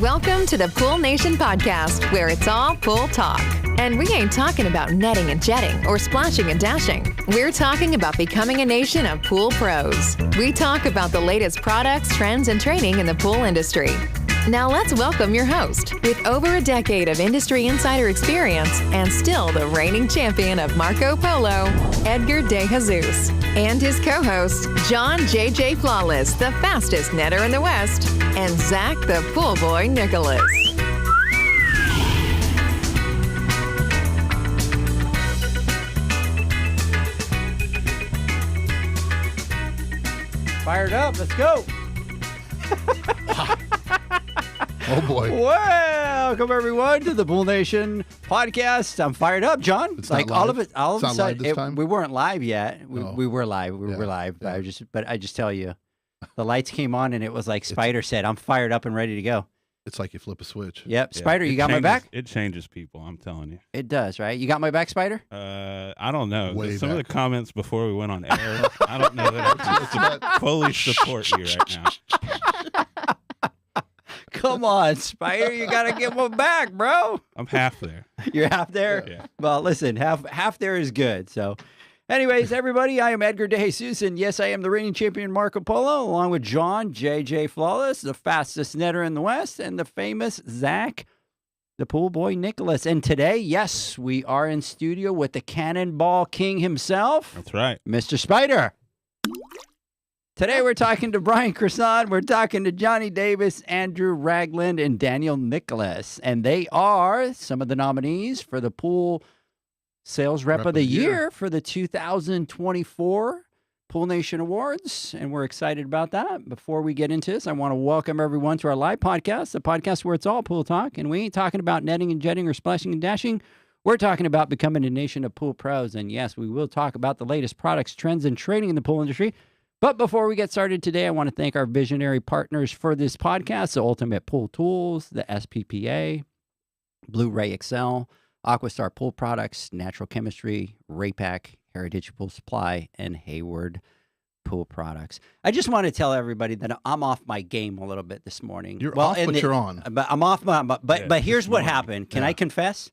Welcome to the Pool Nation podcast, where it's all pool talk. And we ain't talking about netting and jetting or splashing and dashing. We're talking about becoming a nation of pool pros. We talk about the latest products, trends, and training in the pool industry. Now let's welcome your host, with over a decade of industry insider experience and still the reigning champion of Marco Polo, Edgar De Jesus, and his co-host, John JJ Flawless, the fastest netter in the West, and Zach the Pool Boy Nicholas. Fired up. Let's go. Oh, boy. Welcome, everyone, to the Pool Nation podcast. I'm fired up, John. It's like not live. all of a It's not live sudden, this time? we weren't live yet. We were live. We Yeah. were live. Yeah. But I just tell you, the lights came on and it was like Spider said, I'm fired up and ready to go. It's like you flip a switch. Yep. Yeah, Spider, you it got my changes- back? It changes people, I'm telling you. It does, right? You got my back, Spider? I don't know. Way Some of the back. comments before we went on air, I don't know that I fully support you right now. Come on, Spider. You got to get one back, bro. I'm half there. You're half there? Yeah. Well, listen, half there is good. So, anyways, everybody, I am Edgar De Jesus, and yes, I am the reigning champion Marco Polo, along with John JJ Flawless, the fastest netter in the West, and the famous Zach, the Pool Boy Nicholas. And today, yes, we are in studio with the Cannonball King himself, That's right. Mr. Spider. Today, we're talking to Brian Croissant. We're talking to Johnny Davis, Andrew Ragland, and Daniel Nicholas. And they are some of the nominees for the Pool Sales Rep of the Year for the 2024 Pool Nation Awards. And we're excited about that. Before we get into this, I want to welcome everyone to our live podcast, the podcast where it's all pool talk. And we ain't talking about netting and jetting or splashing and dashing. We're talking about becoming a nation of pool pros. And yes, we will talk about the latest products, trends, and training in the pool industry. But before we get started today, I want to thank our visionary partners for this podcast, the Ultimate Pool Tools, the SPPA, Blu-ray Excel, Aquastar Pool Products, Natural Chemistry, Raypack, Heritage Pool Supply, and Hayward Pool Products. I just want to tell everybody that I'm off my game a little bit this morning. You're off, but you're on. But I'm off my. But Yeah, here's this what morning. happened. Can Yeah. I confess?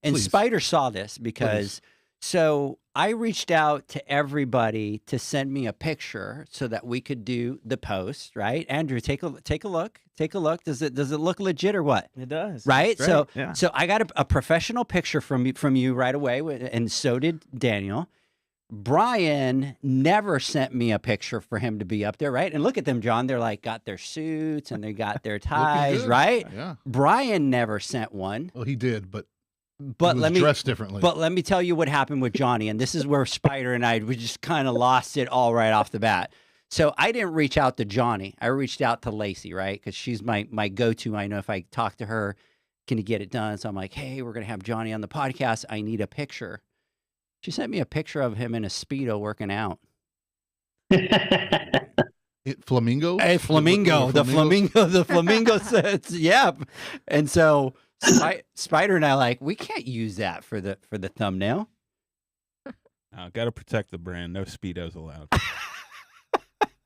And Please. Spider saw this because. So I reached out to everybody to send me a picture so that we could do the post, right? Andrew, take a look. Take a look. Does it look legit or what? It does. Right? Great, So yeah. so I got a professional picture from you right away, and so did Daniel. Brian never sent me a picture for him to be up there, right? And look at them, John. They're like got their suits and they got their ties, good. right? Yeah. Brian never sent one. Well, he did, but But he was let me dressed differently. But let me tell you what happened with Johnny, and this is where Spider and I, we just kind of lost it all right off the bat. So I didn't reach out to Johnny. I reached out to Lacey, right? Because she's my go-to. I know if I talk to her, can you get it done? So I'm like, hey, we're going to have Johnny on the podcast. I need a picture. She sent me a picture of him in a Speedo working out. Flamingo? Hey, flamingo. The flamingo sets. Yep. And so Spider and I we can't use that for the thumbnail. Got to protect the brand. No Speedos allowed.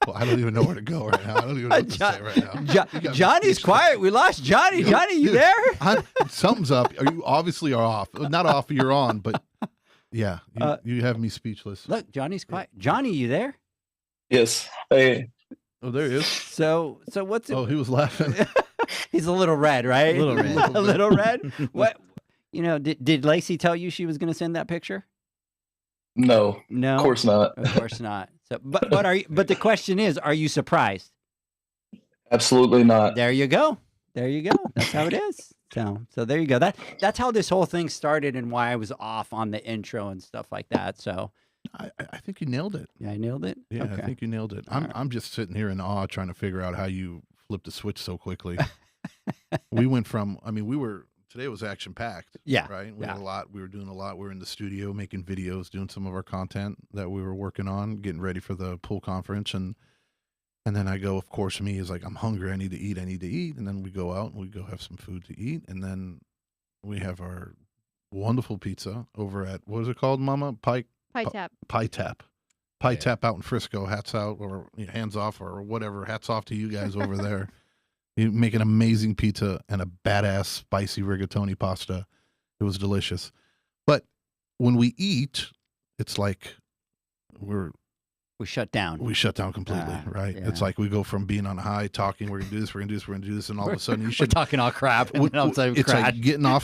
Well, I don't even know where to go right now. I don't even know what to say right now. You got me Johnny's speechless. quiet. We lost Johnny. Johnny, you Dude, there? Something's up. You obviously are off. Not off, you're on, but yeah, you have me speechless. Look, Johnny's quiet. Johnny, you there? Yes. Hey. Oh, there he is. So what's it? Oh, he was laughing. He's a little red, right? A little red. A little red. What? Did Lacey tell you she was going to send that picture? No. No, Of course not. Of course not. So, but are you? But the question is, are you surprised? Absolutely not. There you go. There you go. That's how it is. So there you go. That's how this whole thing started and why I was off on the intro and stuff like that. So I think you nailed it. yeah, I nailed it. Yeah, Okay. I think you nailed it. All right. I'm just sitting here in awe trying to figure out how you flipped the switch so quickly. We went from, today was action packed. Yeah, Right. We yeah. had a lot. We were doing a lot. We were in the studio making videos, doing some of our content that we were working on, getting ready for the pool conference. And then I go, of course, me is like, I'm hungry. I need to eat. And then we go out and we go have some food to eat. And then we have our wonderful pizza over at, what is it called, Mama? Pie tap. Pie Tap. Pie Tap out in Frisco. Hats out or hands off or whatever. Hats off to you guys over there. You make an amazing pizza and a badass spicy rigatoni pasta. It was delicious. But when we eat, it's like we shut down. We shut down completely, right? Yeah. It's like we go from being on a high, talking, we're gonna do this, we're gonna do this, we're gonna do this, and all of a sudden we're talking all crap. And then all of a sudden it's like getting up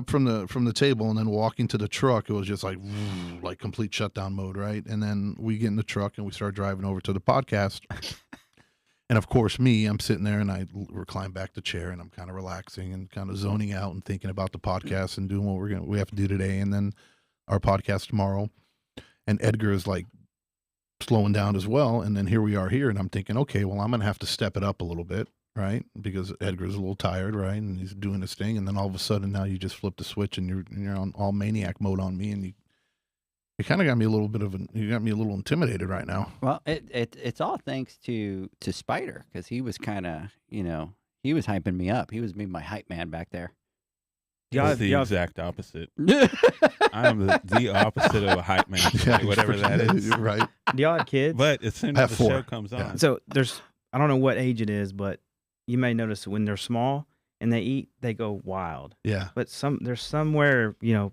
from the table and then walking to the truck. It was just like complete shutdown mode, right? And then we get in the truck and we start driving over to the podcast. And of course, I'm sitting there and I recline back the chair and I'm kind of relaxing and kind of zoning out and thinking about the podcast and doing what we have to do today, and then our podcast tomorrow. And Edgar is like slowing down as well, and then here we are here, and I'm thinking, okay, well, I'm gonna have to step it up a little bit, right? Because Edgar's a little tired, right? And he's doing his thing, and then all of a sudden now you just flip the switch and you're on all maniac mode on me, and you kind of got me a little intimidated right now. Well, it's all thanks to Spider, because he was kind of, he was hyping me up. He was my hype man back there. The exact opposite. I am the opposite of a hype man, whatever that is. Right. Do y'all have kids? But as soon as the show comes on. So I don't know what age it is, but you may notice when they're small and they eat, they go wild. Yeah. But there's somewhere, you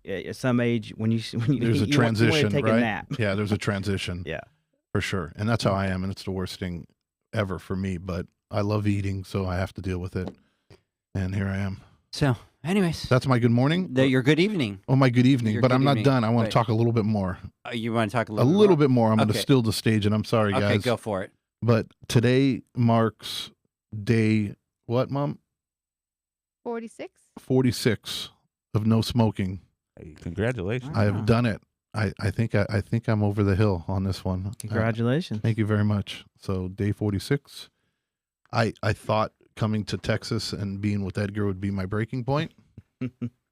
at some age when you there's eat, a transition, you want to take right? a nap. Yeah, there's a transition. Yeah. For sure. And that's how I am, and it's the worst thing ever for me, but I love eating, so I have to deal with it. And here I am. So, anyways. That's my good morning? Your good evening. Oh, my good evening. But I'm not evening. done. I want to talk a little bit more. You want to talk a little bit more? I'm going to still the stage, and I'm sorry, guys. Okay, go for it. But today marks day, what, Mom? 46. 46 of no smoking. Hey, congratulations. I have done it. I think I'm over the hill on this one. Congratulations. Thank you very much. So day 46. I thought coming to Texas and being with Edgar would be my breaking point.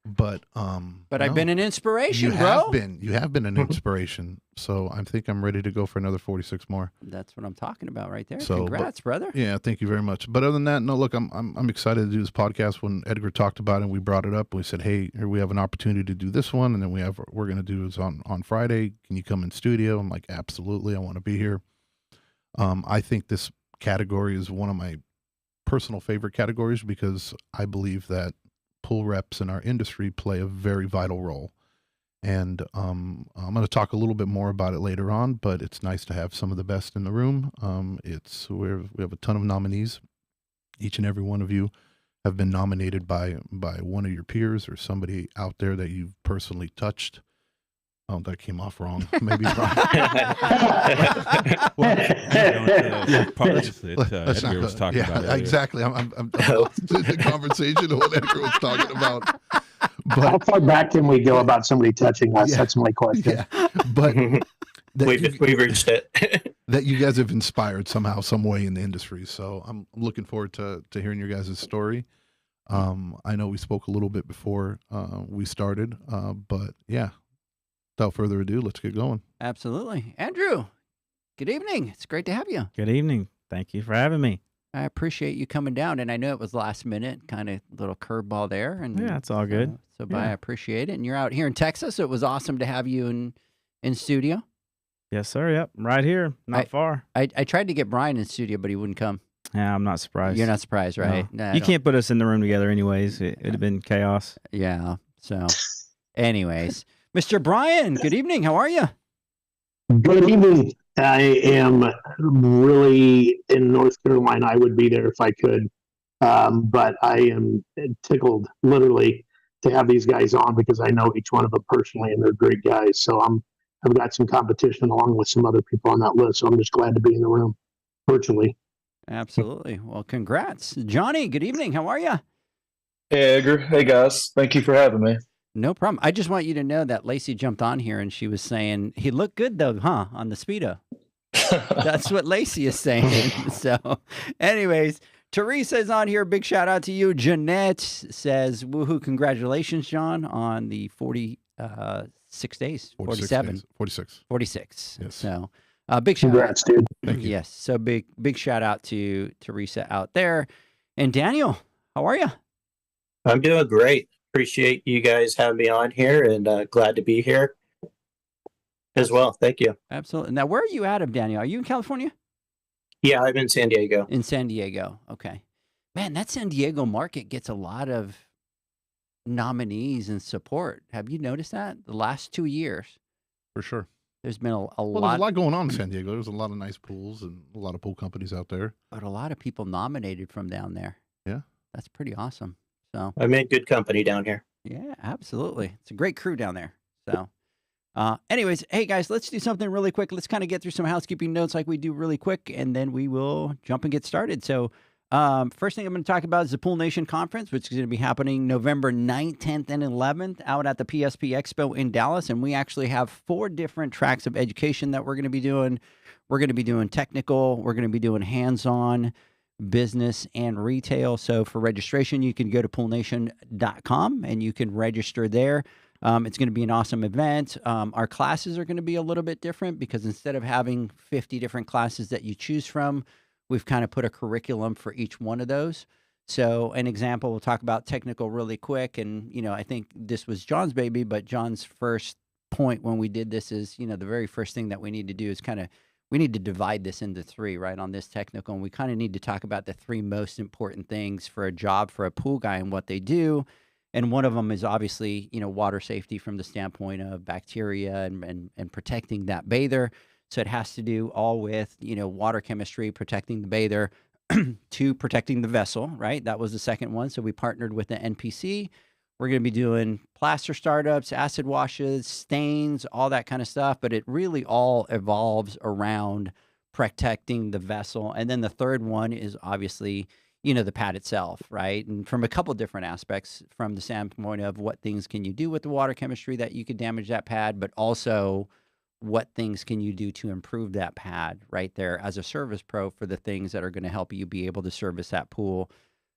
But I've been an inspiration, bro. You have been an inspiration. So I think I'm ready to go for another 46 more. That's what I'm talking about right there. So, congrats, brother. Yeah, thank you very much. But other than that, no, look, I'm excited to do this podcast. When Edgar talked about it and we brought it up, we said, hey, here we have an opportunity to do this one, and then we're going to do is on Friday. Can you come in studio? I'm like, absolutely, I want to be here. I think this category is one of my personal favorite categories because I believe that pool reps in our industry play a very vital role. And I'm going to talk a little bit more about it later on, but it's nice to have some of the best in the room. We have a ton of nominees. Each and every one of you have been nominated by one of your peers or somebody out there that you've personally touched. Oh, that came off wrong. Maybe wrong. Edgar was talking about earlier. Exactly. I'm the conversation of what Edgar was talking about. But, how far back can we go about somebody touching us? Yeah, that's my question. Yeah. But we've reached it. That you guys have inspired somehow, some way in the industry. So I'm looking forward to hearing your guys' story. I know we spoke a little bit before we started, but yeah. Without further ado, let's get going. Absolutely. Andrew, good evening. It's great to have you. Good evening. Thank you for having me. I appreciate you coming down, and I know it was last minute, kind of little curveball there. And yeah, it's all good. I appreciate it. And you're out here in Texas, so it was awesome to have you in studio. Yes, sir. Yep, right here, not far. I tried to get Brian in studio, but he wouldn't come. Yeah, I'm not surprised. You're not surprised, right? No. You can't put us in the room together anyways. It'd have been chaos. Yeah, so anyways. Mr. Brian, good evening. How are you? Good evening. I am really in North Carolina. I would be there if I could. But I am tickled, literally, to have these guys on because I know each one of them personally, and they're great guys. So I've got some competition along with some other people on that list. So I'm just glad to be in the room virtually. Absolutely. Well, congrats. Johnny, good evening. How are you? Hey, Edgar. Hey, guys. Thank you for having me. No problem. I just want you to know that Lacey jumped on here and she was saying, he looked good though, huh? On the Speedo. That's what Lacey is saying. So anyways, Teresa is on here. Big shout out to you. Jeanette says, woohoo, congratulations, John, on the 46 days, 47, 46. Yes. So big shout Congrats, dude. Thank you. Yes. So big shout out to Teresa out there. And Daniel, how are you? I'm doing great. Appreciate you guys having me on here, and glad to be here as well. Thank you. Absolutely. Now, where are you out of, Daniel? Are you in California? Yeah, I'm in San Diego. In San Diego. Okay. Man, that San Diego market gets a lot of nominees and support. Have you noticed that? The last 2 years, For sure. there's been a Well, there's a lot, lot going on in San Diego. There's a lot of nice pools and a lot of pool companies out there. but a lot of people nominated from down there. Yeah. That's pretty awesome. So, I'm in good company down here. yeah, absolutely. It's a great crew down there. So, anyways, hey guys, let's do something really quick. Let's kind of get through some housekeeping notes like we do really quick, and then we will jump and get started. So, first thing I'm going to talk about is the Pool Nation Conference, which is going to be happening November 9th, 10th, and 11th out at the PSP Expo in Dallas. And we actually have 4 different tracks of education that we're going to be doing. We're going to be doing technical, we're going to be doing hands-on, business, and retail. So for registration, you can go to poolnation.com and you can register there. It's going to be an awesome event. Our classes are going to be a little bit different because instead of having 50 different classes that you choose from, we've kind of put a curriculum for each one of those. So an example, we'll talk about technical really quick. And, I think this was John's baby, but John's first point when we did this is, the very first thing that we need to do is we need to divide this into 3, right, on this technical. And we kind of need to talk about the 3 most important things for a job for a pool guy and what they do. And one of them is obviously, water safety from the standpoint of bacteria and protecting that bather. So it has to do all with, water chemistry, protecting the bather, 2, protecting the vessel, right? That was the second one. So we partnered with the NPC. We're going to be doing plaster startups, acid washes, stains, all that kind of stuff. But it really all evolves around protecting the vessel. And then the third one is obviously, the pad itself, right? And from a couple different aspects, from the standpoint of what things can you do with the water chemistry that you could damage that pad, but also what things can you do to improve that pad right there as a service pro for the things that are going to help you be able to service that pool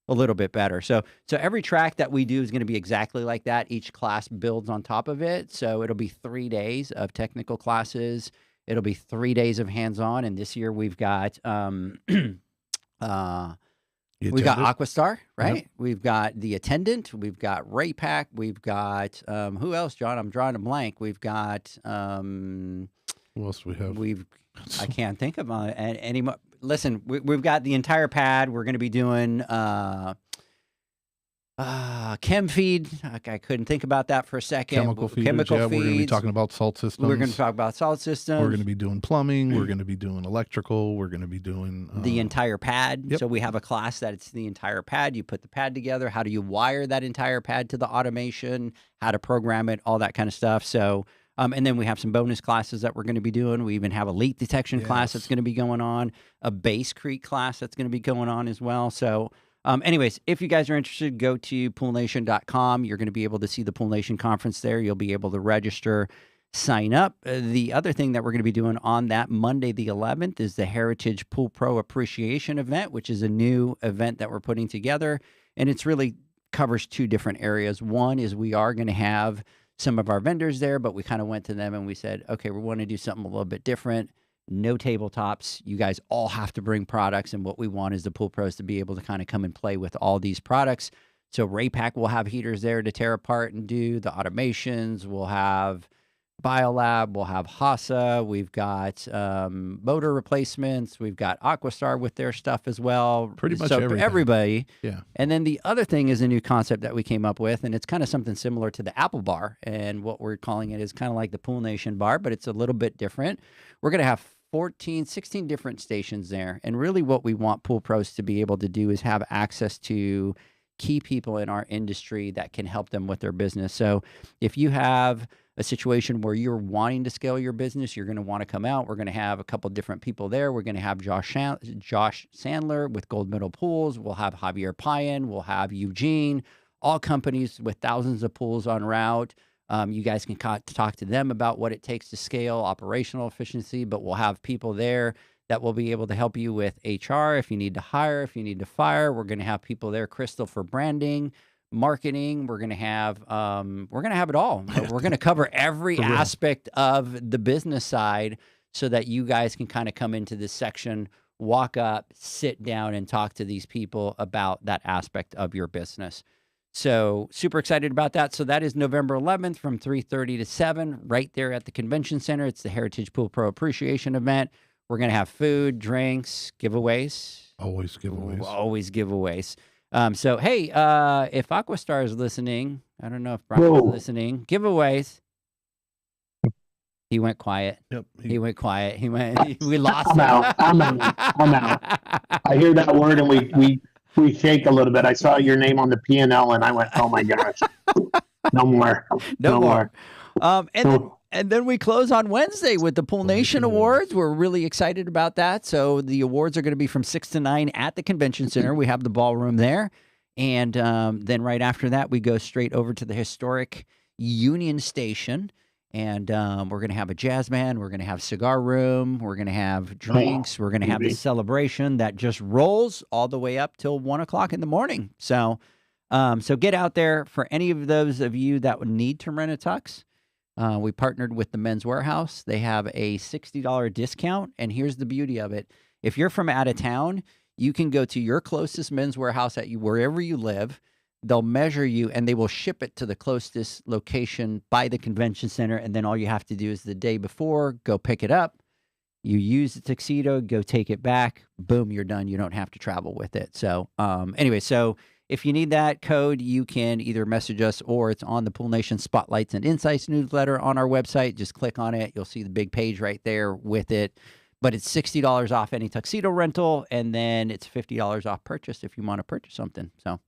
a little bit better. So every track that we do is going to be exactly like that. Each class builds on top of it. So it'll be 3 days of technical classes. It'll be 3 days of hands-on. And this year we've got we've got Aquastar, right? Yep. We've got the attendant. We've got Ray Pack. We've got who else, John? I'm drawing a blank. We've got who else do we have? I can't think of any more. Listen, we've got the entire pad. We're going to be doing chem feed. I couldn't think about that for a second. Chemical feeds. We're going to be talking about salt systems. We're going to talk about salt systems. We're going to be doing plumbing. We're going to be doing electrical. We're going to be doing the entire pad. Yep. So we have a class that it's the entire pad. You put the pad together. How do you wire that entire pad to the automation? How to program it? All that kind of stuff. So. And then we have some bonus classes that we're going to be doing. We even have a leak detection class that's going to be going on, a base creek class that's going to be going on as well. So anyways, if you guys are interested, go to poolnation.com. You're going to be able to see the Pool Nation conference there. You'll be able to register, sign up. The other thing that we're going to be doing on that Monday, the 11th, is the Heritage Pool Pro Appreciation event, which is a new event that we're putting together. And it's really covers 2 different areas. One is we are going to have some of our vendors there, but we kind of went to them and we said, okay, we want to do something a little bit different. No tabletops. You guys all have to bring products. And what we want is the pool pros to be able to kind of come and play with all these products. So Raypack will have heaters there to tear apart and do the automations. We'll have Biolab. We'll have Hasa. We've got motor replacements. We've got Aquastar with their stuff as well. Pretty much everybody. Yeah. And then the other thing is a new concept that we came up with, and it's kind of something similar to the Apple Bar. And what we're calling it is kind of like the Pool Nation Bar, but it's a little bit different. We're going to have 16 different stations there. And really what we want pool pros to be able to do is have access to key people in our industry that can help them with their business. So if you have a situation where you're wanting to scale your business, you're going to want to come out. We're going to have a couple different people there. We're going to have Josh Sandler with Gold Medal Pools. We'll have Javier Payan. We'll have Eugene, all companies with thousands of pools en route. You guys can talk to them about what it takes to scale operational efficiency, but we'll have people there that will be able to help you with HR if you need to hire, if you need to fire. We're going to have people there, Crystal, for branding, marketing. We're going to have it all. We're going to cover every aspect of the business side so that you guys can kind of come into this section, walk up, sit down, and talk to these people about that aspect of your business. So super excited about that. So that is November 11th from 3:30 to 7 right there at the convention center. It's the Heritage Pool Pro Appreciation event. We're going to have food, drinks, giveaways. Always giveaways. Always giveaways. So, hey, if Aquastar is listening, I don't know if Brian's Whoa. listening, giveaways. He went quiet. Yep. He went quiet. We lost I'm him. out. I'm out. I hear that word and we shake a little bit. I saw your name on the P&L and I went, oh my gosh, no more. No more. And then we close on Wednesday with the Pool Nation Awards. We're really excited about that. So the awards are going to be from 6 to 9 at the convention center. We have the ballroom there. And then right after that, we go straight over to the historic Union Station. And we're going to have a jazz band. We're going to have cigar room. We're going to have drinks. We're going to have the celebration that just rolls all the way up till 1 o'clock in the morning. So get out there. For any of those of you that would need to rent a tux, we partnered with the Men's Warehouse. They have a $60 discount. And here's the beauty of it. If you're from out of town, you can go to your closest Men's Warehouse wherever you live. They'll measure you and they will ship it to the closest location by the convention center. And then all you have to do is the day before, go pick it up. You use the tuxedo, go take it back. Boom, you're done. You don't have to travel with it. So anyway, so if you need that code, you can either message us or it's on the Pool Nation Spotlights and Insights newsletter on our website. Just click on it. You'll see the big page right there with it. But it's $60 off any tuxedo rental. And then it's $50 off purchase if you want to purchase something. So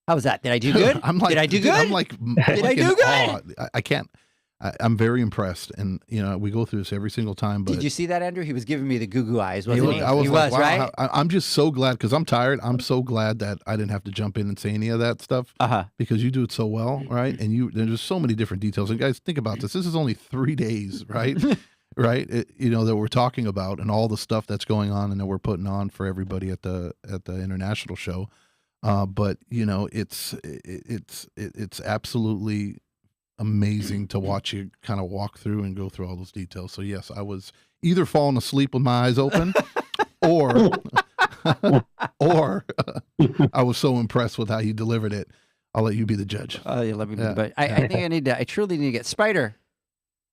how was that? Did I do good? Did I do good? I'm like, did I do good? I can't. I'm very impressed, and we go through this every single time. But did you see that, Andrew? He was giving me the goo eyes, wasn't he? I was he like, was, wow, right? I'm just so glad because I'm tired. I'm so glad that I didn't have to jump in and say any of that stuff because you do it so well, right? And there's so many different details. And guys, think about this. This is only 3 days, right? Right? That we're talking about and all the stuff that's going on and that we're putting on for everybody at the international show. But it's absolutely amazing to watch you kind of walk through and go through all those details. So yes, I was either falling asleep with my eyes open or I was so impressed with how you delivered it. I'll let you be the judge. Oh, you let me be, but I think I truly need to get Spider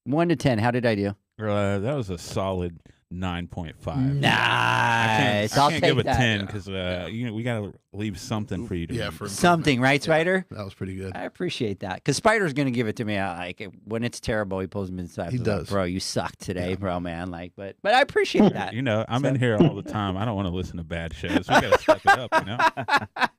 1 to 10. How did I do? That was a solid 9.5. Nice. I can't give a 10 because we got to leave something for you to for something, right, Spider? That was pretty good. I appreciate that because Spider's going to give it to me. When it's terrible, he pulls me inside. He does. Like, bro, you suck today, bro, man. But I appreciate that. I'm in here all the time. I don't want to listen to bad shows. We got to step it up,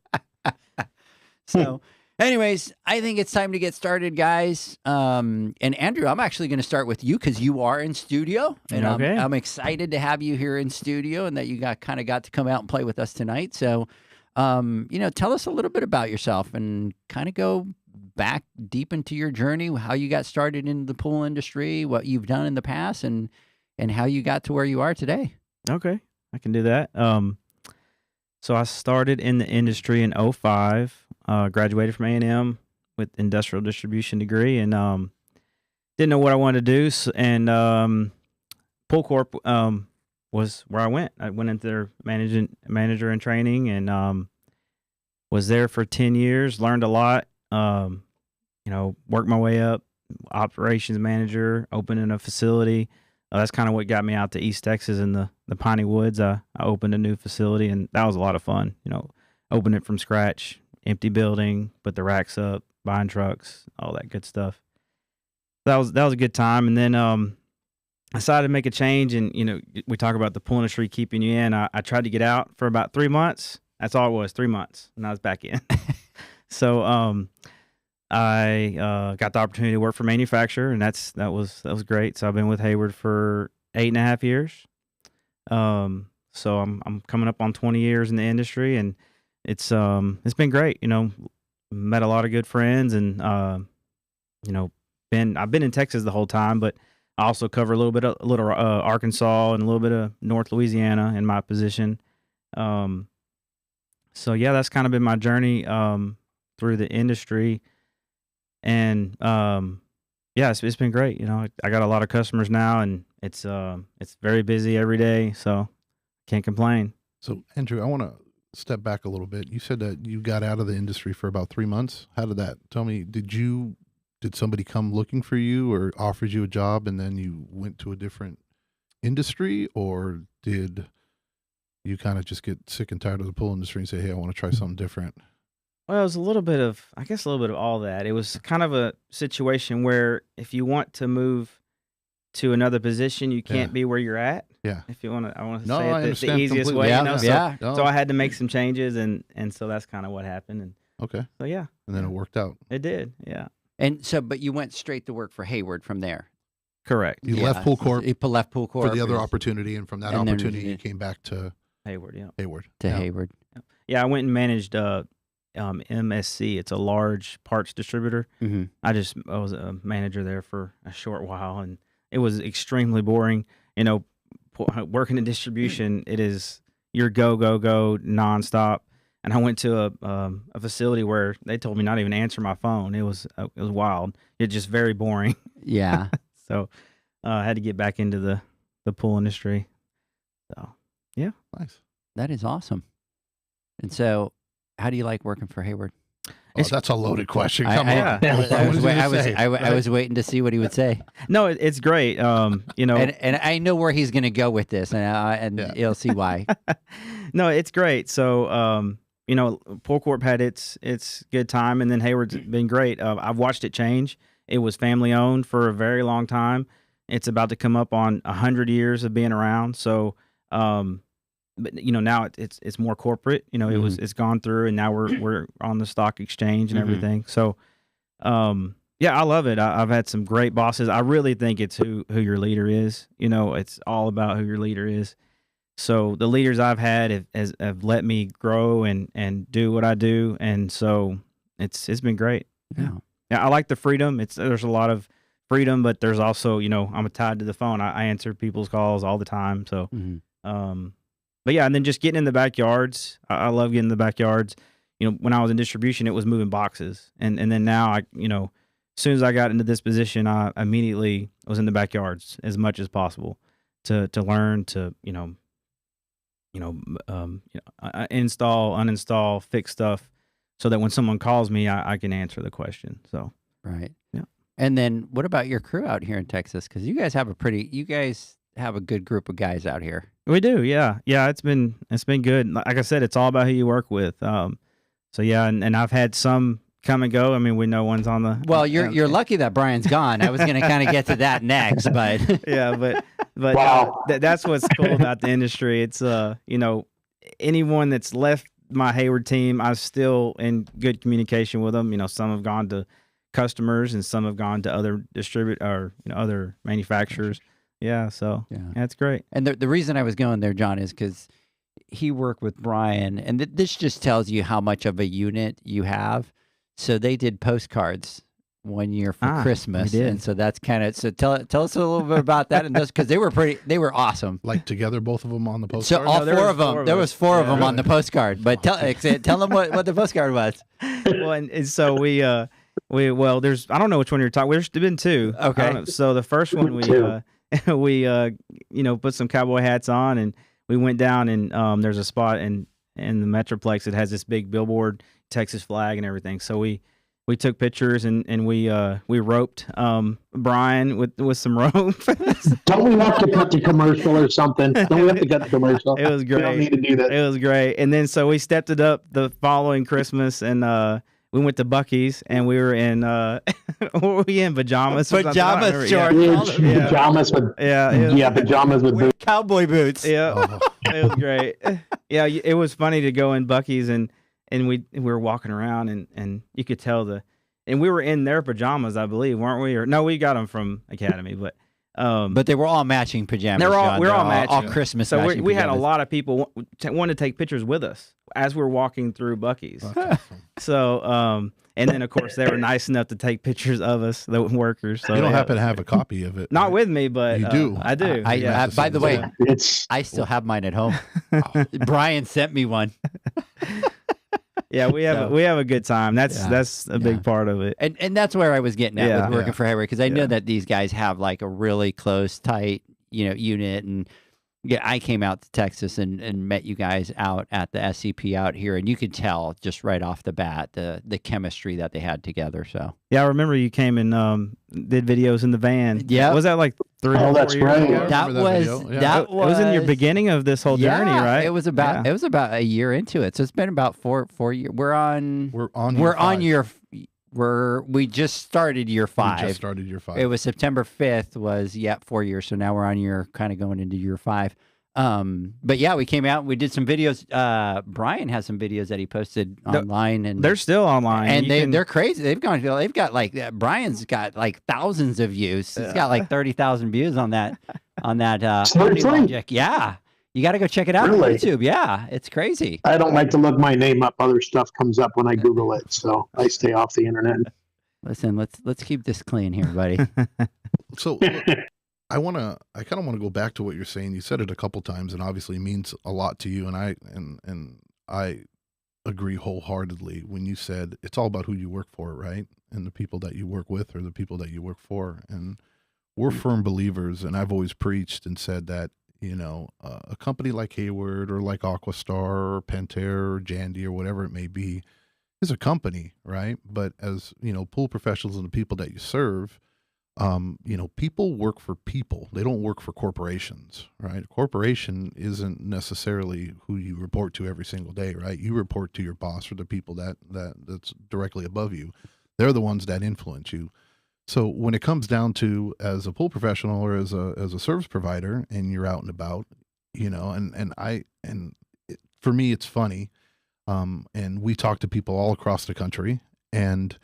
So. Anyways, I think it's time to get started, guys. And Andrew, I'm actually going to start with you because you are in studio, and I'm excited to have you here in studio, and that you got to come out and play with us tonight. So, tell us a little bit about yourself and kind of go back deep into your journey, how you got started in the pool industry, what you've done in the past, and how you got to where you are today. Okay, I can do that. So I started in the industry in 2005. Graduated from A&M with industrial distribution degree, and didn't know what I wanted to do. And Pool Corp was where I went. I went into their manager in training, and was there for 10 years. Learned a lot. Worked my way up. Operations manager, opening a facility. That's kind of what got me out to East Texas in the Piney Woods. I opened a new facility, and that was a lot of fun. Opened it from scratch. Empty building, put the racks up, buying trucks, all that good stuff. That was a good time. And then I decided to make a change. And we talk about the pool industry keeping you in. I tried to get out for about 3 months. That's all it was, 3 months, and I was back in. So I got the opportunity to work for manufacturer, and that was great. So I've been with Hayward for 8.5 years. So I'm coming up on 20 years in the industry, and it's been great. Met a lot of good friends, and I've been in Texas the whole time, but I also cover a little Arkansas and a little bit of North Louisiana in my position. So yeah, that's kind of been my journey through the industry, and yeah, it's been great. I got a lot of customers now, and it's very busy every day, so can't complain. So Andrew, I want to step back a little bit. You said that you got out of the industry for about 3 months. How did that? Tell me, did somebody come looking for you or offered you a job and then you went to a different industry, or did you kind of just get sick and tired of the pool industry and say, hey, I want to try something different? Well, it was a little bit of, I guess, a little bit of all that. It was kind of a situation where if you want to move to another position, you can't be where you're at. Yeah. If you want to, I want to No, say I it the understand easiest completely. way. Yeah, You know? yeah. So I had to make some changes, and so that's kind of what happened. And Okay. so yeah, And then it worked out. it did. Yeah. And so, but you went straight to work for Hayward from there. Correct. You left Pool Corp You left Pool Corp for the other is- opportunity, and from that and then opportunity, you it- came back to Hayward. Yeah. Hayward. to Yeah. Hayward. Yeah. I went and managed MSC. It's a large parts distributor. Mm-hmm. I was a manager there for a short while, and it was extremely boring. You know, working in distribution, it is your go nonstop. And I went to a facility where they told me not even to answer my phone. It was wild. It's just very boring. Yeah. So I had to get back into the pool industry. So yeah, Nice. That is awesome. And so, how do you like working for Hayward? Oh, that's a loaded question. I- Come I- on. Yeah. What I was was, he I gonna was, say? I was waiting to see what he would say, no, it's great. You know, and I know where he's going to go with this, and Yeah. you'll see why. no, it's great. So, you know, Pool Corp had its good time, and then Hayward's been great. I've watched it change. It was family owned for a very long time. It's about to come up on 100 years of being around. So, but you know, now it's more corporate. You know, it's gone through, and now we're on the stock exchange and Mhm. everything. So, yeah, I love it. I've had some great bosses. I really think it's who your leader is. You know, it's all about who your leader is. So the leaders I've had have let me grow and do what I do, and so it's been great. Yeah. Yeah, I like the freedom. There's a lot of freedom, but there's also, you know, I'm tied to the phone. I answer people's calls all the time. So, Mhm. but yeah, and then just getting in the backyards. I love getting in the backyards. You know, when I was in distribution, it was moving boxes, and then now you know, as soon as I got into this position, I immediately was in the backyards as much as possible to learn to install, uninstall, fix stuff, so that when someone calls me, I can answer the question. So Right. Yeah. And then, what about your crew out here in Texas? Because you guys have a good group of guys out here. we do, yeah. It's been good. Like I said, it's all about who you work with. So yeah, and I've had some come and go. I mean, we know one's on the. Well, you're lucky that Brian's gone. I was going to kind of get to that next, but Yeah, but Wow. that's what's cool about the industry. It's you know, anyone that's left my Hayward team, I'm still in good communication with them. You know, some have gone to customers and some have gone to other other manufacturers. Yeah, so Yeah. that's great. And the reason I was going there, John, is because he worked with Brian, and this just tells you how much of a unit you have. So they did postcards one year for Christmas, we did. and so that's kind of tell us a little bit about that, and those because they were awesome. Like together, both of them on the So postcard? all there four was of them, four of there us. was four of Yeah. them on the postcard. But tell them what the postcard was. Well, and so we there's I don't know which one you're talking. There's been two. Okay. I don't know. So the first one we put some cowboy hats on and we went down and there's a spot in the Metroplex that has this big billboard, Texas flag and everything. So we took pictures and we roped Brian with some rope. Don't we have to cut the commercial or something? Don't we have to cut the commercial? It was We don't great. need to do that. It was great. And then so we stepped it up the following Christmas and we went to Buc-ee's and we were in what were we in, pajamas? or something? I don't remember. Shorts, Huge pajamas with pajamas with boots. cowboy boots. Yeah, Oh. it was great. Yeah, it was funny to go in Buc-ee's and we were walking around and you could tell and we were in their pajamas, I believe, weren't we? Or no, we got them from Academy, but But they were all matching pajamas. we're John. all They're all matching. Christmas. so matching we had a pajamas. lot of people wanted to take pictures with us as we were walking through Buc-ee's. That's awesome. So and then of course they were nice enough to take pictures of us, the workers. So You don't yeah. happen to have a copy of it? Not right? with me, but You do. I do. I, yeah. by the way, It's I still have mine at home. Brian sent me one, Yeah, we have a good time. That's a big Yeah. part of it. and that's where I was getting at Yeah. with working Yeah. for Hayward because I know Yeah. that these guys have like a really close, tight, unit, and Yeah, I came out to Texas and met you guys out at the SCP out here, and you could tell just right off the bat the chemistry that they had together. So yeah, I remember you came and did videos in the van. Yeah, was that like 3 Oh, or 4 that's years right. ago? that was It was in your beginning of this whole journey, right? It was about a year into it, so it's been about four years. We're on we just started year 5. We just started year 5. It was September 5th was 4 years. So now we're on year kind of going into year 5. But yeah, we came out and we did some videos. Brian has some videos that he posted online, and they're still online, and they're crazy. They've got like Brian's got like thousands of views. He's got like 30,000 views on that project. Yeah. You got to go check it out on YouTube. Yeah, it's crazy. I don't like to look my name up. Other stuff comes up when I Google it, so I stay off the internet. Listen, let's keep this clean here, buddy. So I kind of want to go back to what you're saying. You said it a couple times, and obviously means a lot to you. And I agree wholeheartedly when you said it's all about who you work for, right? And the people that you work with, or the people that you work for. And we're firm believers, and I've always preached and said that, a company like Hayward or like Aquastar or Pentair or Jandy or whatever it may be is a company, right? But as, pool professionals and the people that you serve, people work for people. They don't work for corporations, right? A corporation isn't necessarily who you report to every single day, right? You report to your boss or the people that's directly above you. They're the ones that influence you. So when it comes down to, as a pool professional or as a service provider, and you're out and about, for me, it's funny. And we talk to people all across the country, and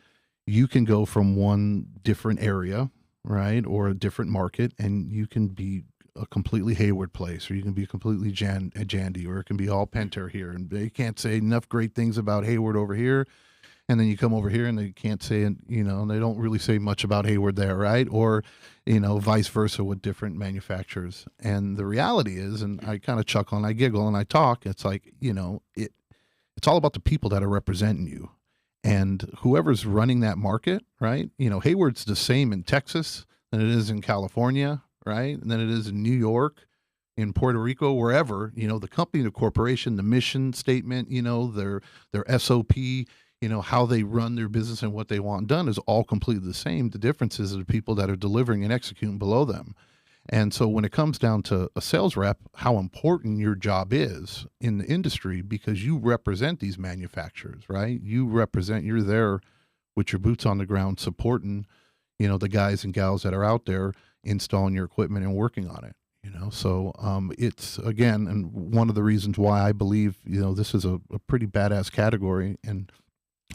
you can go from one different area, right, or a different market, and you can be a completely Hayward place, or you can be completely Jandy, or it can be all Pentair here, and they can't say enough great things about Hayward over here. And then you come over here and they can't say, and they don't really say much about Hayward there, right? Or, vice versa with different manufacturers. And the reality is, and I kind of chuckle and I giggle and I talk, it's like, it's all about the people that are representing you. And whoever's running that market, right? Hayward's the same in Texas than it is in California, right? And then it is in New York, in Puerto Rico, wherever, the company, the corporation, the mission statement, their SOP, how they run their business and what they want done is all completely the same. The difference is the people that are delivering and executing below them. And so when it comes down to a sales rep, how important your job is in the industry, because you represent these manufacturers, right? You're there with your boots on the ground, supporting, the guys and gals that are out there installing your equipment and working on it. So it's, again, and one of the reasons why I believe, this is a pretty badass category. And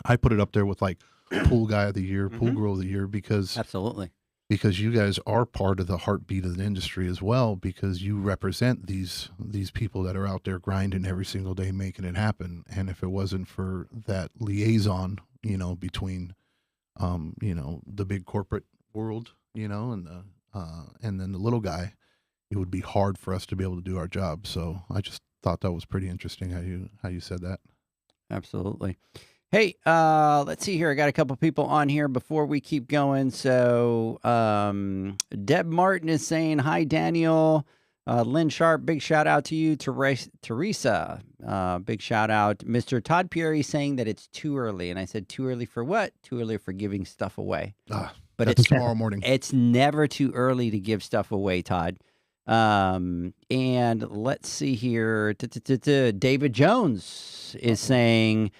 I put it up there with like pool guy of the year, pool girl of the year, because you guys are part of the heartbeat of the industry as well, because you represent these people that are out there grinding every single day, making it happen. And if it wasn't for that liaison, between, the big corporate world, and then the little guy, it would be hard for us to be able to do our job. So I just thought that was pretty interesting how you said that. Absolutely. Hey, let's see here. I got a couple people on here before we keep going. So Deb Martin is saying, hi, Daniel. Lynn Sharp, big shout out to you. Teresa, big shout out. Mr. Todd Pierre saying that it's too early. And I said, too early for what? Too early for giving stuff away. But it's tomorrow morning. It's never too early to give stuff away, Todd. And let's see here. David Jones is saying,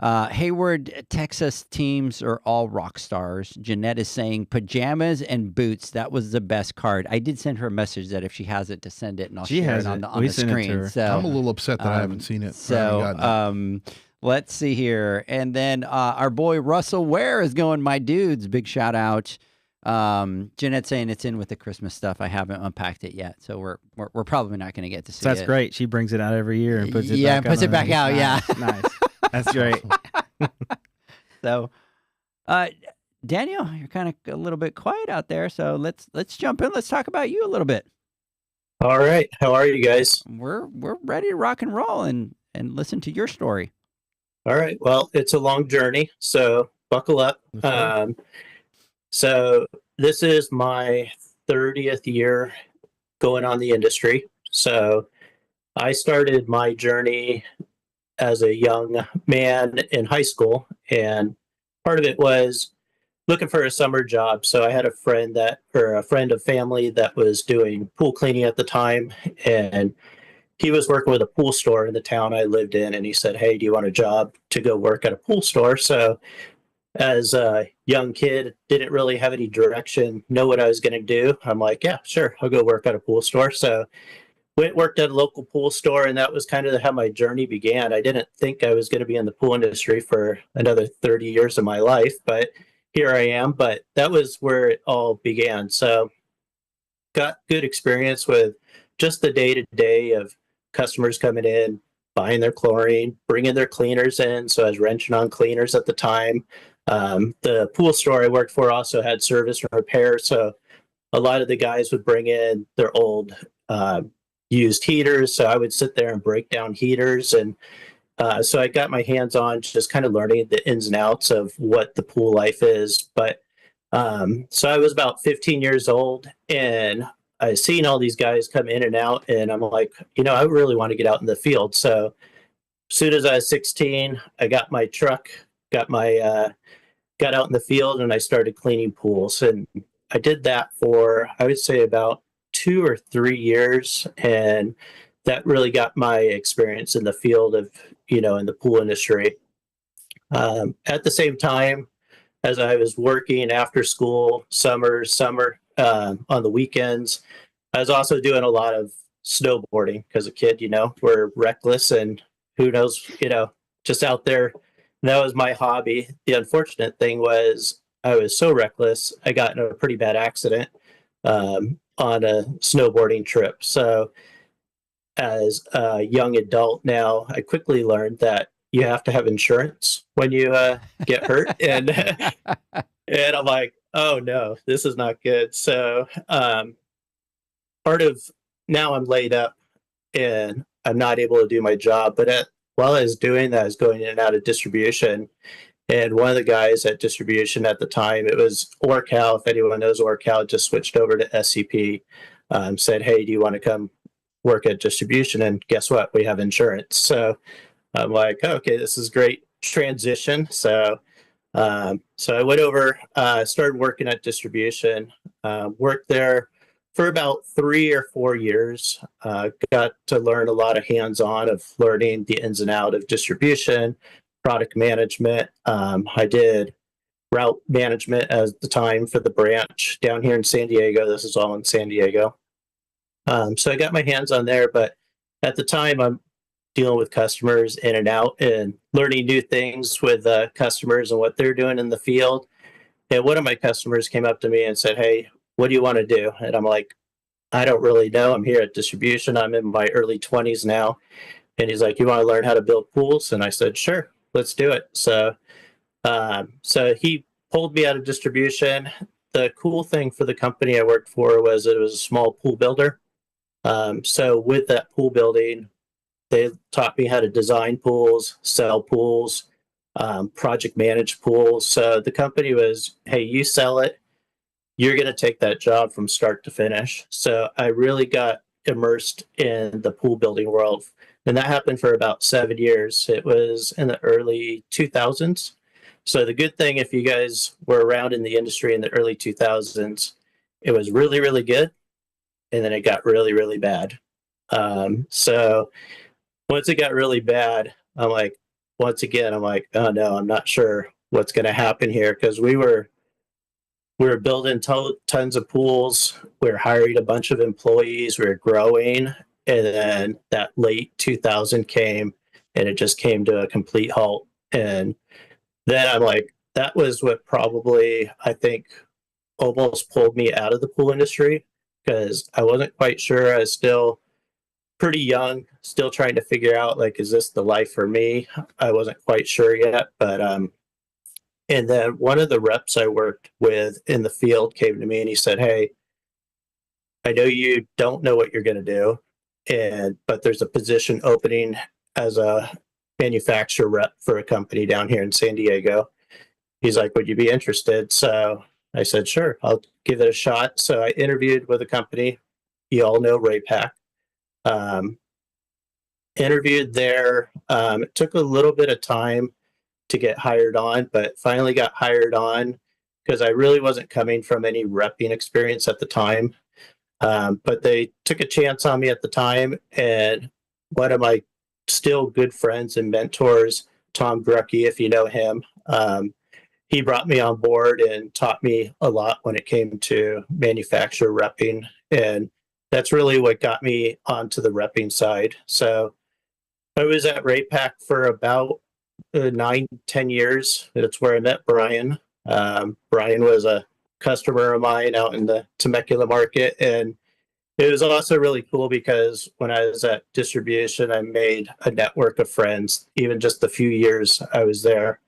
Hayward, Texas teams are all rock stars. Jeanette is saying pajamas and boots. That was the best card. I did send her a message that if she has it, to send it, and I'll share it on the screen. So I'm a little upset that I haven't seen it. So let's see here. And then our boy Russell Ware is going, my dudes. Big shout out. Jeanette saying it's in with the Christmas stuff. I haven't unpacked it yet, so we're probably not going to get to see it. That's great. She brings it out every year and puts it back out. Nice. Yeah, nice. That's great. So, Daniel, you're kind of a little bit quiet out there, so let's jump in. Let's talk about you a little bit. All right, how are you guys? We're ready to rock and roll and listen to your story. All right. Well, it's a long journey, so buckle up. So this is my 30th year going on the industry. So I started my journey as a young man in high school, and part of it was looking for a summer job. So I had a friend of family that was doing pool cleaning at the time, and he was working with a pool store in the town I lived in, and he said, "Hey, do you want a job to go work at a pool store?" So as a young kid, didn't really have any direction, know what I was going to do. I'm like, yeah, sure, I'll go work at a pool store. So worked at a local pool store, and that was kind of how my journey began. I didn't think I was going to be in the pool industry for another 30 years of my life, but here I am. But that was where it all began. So got good experience with just the day to day of customers coming in, buying their chlorine, bringing their cleaners in. So I was wrenching on cleaners at the time. The pool store I worked for also had service and repair. So a lot of the guys would bring in their old used heaters. So I would sit there and break down heaters. And so I got my hands on just kind of learning the ins and outs of what the pool life is. But so I was about 15 years old, and I seen all these guys come in and out, and I'm like, I really want to get out in the field. So as soon as I was 16, I got my truck, got out in the field, and I started cleaning pools. And I did that for, I would say, about 2 or 3 years, and that really got my experience in the field of, in the pool industry. At the same time, as I was working after school, summer, on the weekends, I was also doing a lot of snowboarding because a kid, we're reckless and who knows, just out there. That was my hobby. The unfortunate thing was I was so reckless, I got in a pretty bad accident on a snowboarding trip. So as a young adult now, I quickly learned that you have to have insurance when you get hurt. And and I'm like, oh no, this is not good. So part of now I'm laid up and I'm not able to do my job. But while I was doing that, I was going in and out of distribution. And one of the guys at distribution at the time, it was Orcal. If anyone knows Orcal, just switched over to SCP. Said, hey, do you want to come work at distribution? And guess what? We have insurance. So I'm like, okay, this is great transition. So I went over, started working at distribution, worked there for about 3 or 4 years. Got to learn a lot of hands-on of learning the ins and out of distribution, product management. I did route management at the time for the branch down here in San Diego. This is all in San Diego. So I got my hands on there, but at the time I'm dealing with customers in and out and learning new things with customers and what they're doing in the field. And one of my customers came up to me and said, hey, what do you want to do? And I'm like, I don't really know. I'm here at distribution. I'm in my early 20s now. And he's like, you want to learn how to build pools? And I said, sure, let's do it. So he pulled me out of distribution. The cool thing for the company I worked for was it was a small pool builder. So with that pool building, they taught me how to design pools, sell pools, project manage pools. So the company was, hey, you sell it, you're going to take that job from start to finish. So I really got immersed in the pool building world. And that happened for about 7 years. It was in the early 2000s. So the good thing, if you guys were around in the industry in the early 2000s, it was really, really good. And then it got really, really bad. So once it got really bad, I'm like, oh no, I'm not sure what's going to happen here, because we were building tons of pools. We were hiring a bunch of employees. We were growing. And then that late 2000 came and it just came to a complete halt. And then I'm like, that was what probably, I think, almost pulled me out of the pool industry, because I wasn't quite sure. I was still pretty young, still trying to figure out, like, is this the life for me? I wasn't quite sure yet. But and then one of the reps I worked with in the field came to me and he said, hey, I know you don't know what you're going to do, but there's a position opening as a manufacturer rep for a company down here in San Diego. He's like, would you be interested? So I said, sure, I'll give it a shot. So I interviewed with a company. You all know Raypack. Um, Interviewed there. It took a little bit of time to get hired on, but finally got hired on because I really wasn't coming from any repping experience at the time. But they took a chance on me at the time, and one of my still good friends and mentors, Tom Drucky, if you know him, he brought me on board and taught me a lot when it came to manufacturer repping. And that's really what got me onto the repping side. So I was at Raypac for about 9-10 years. That's where I met Brian. Brian was a customer of mine out in the Temecula market, and it was also really cool because when I was at distribution, I made a network of friends, even just the few years I was there.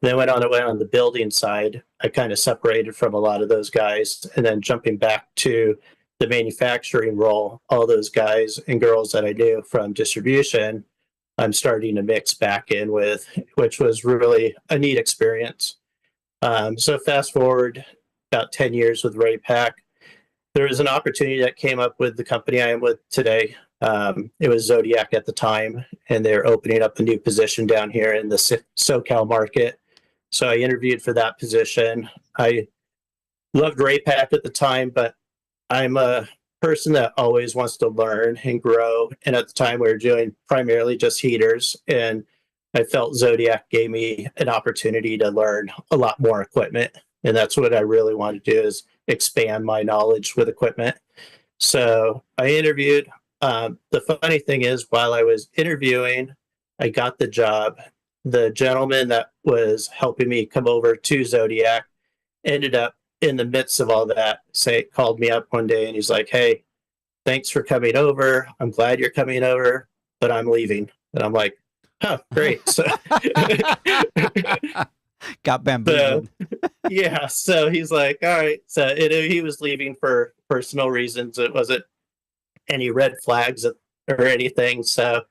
Then went on the building side. I kind of separated from a lot of those guys, and then jumping back to the manufacturing role, all those guys and girls that I knew from distribution, I'm starting to mix back in with, which was really a neat experience. So fast forward about 10 years with Raypac, there was an opportunity that came up with the company I am with today. It was Zodiac at the time, and they're opening up a new position down here in the SoCal market. So I interviewed for that position. I loved Raypac at the time, but I'm a person that always wants to learn and grow. And at the time, we were doing primarily just heaters, and I felt Zodiac gave me an opportunity to learn a lot more equipment. And that's what I really want to do, is expand my knowledge with equipment. So I interviewed. The funny thing is, while I was interviewing, I got the job. The gentleman that was helping me come over to Zodiac ended up in the midst of all that, called me up one day and he's like, "Hey, thanks for coming over. I'm glad you're coming over, but I'm leaving." And I'm like, "Oh, great." So got bamboozled. Yeah. So he's like, "All right." So he was leaving for personal reasons. It wasn't any red flags or anything. So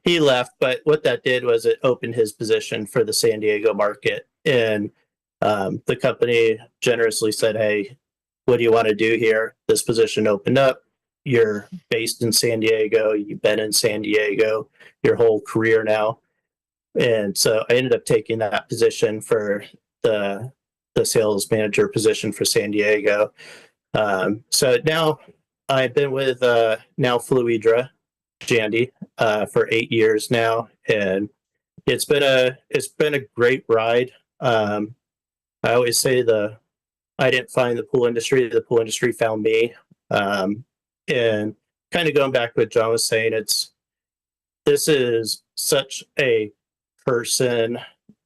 he left. But what that did was it opened his position for the San Diego market. And the company generously said, "Hey, what do you want to do here? This position opened up. You're based in San Diego. You've been in San Diego your whole career now." And so I ended up taking that position for the sales manager position for San Diego. So now I've been with now Fluidra Jandy for 8 years now, and it's been a great ride. I always say I didn't find the pool industry found me. And kind of going back to what John was saying, this is such a person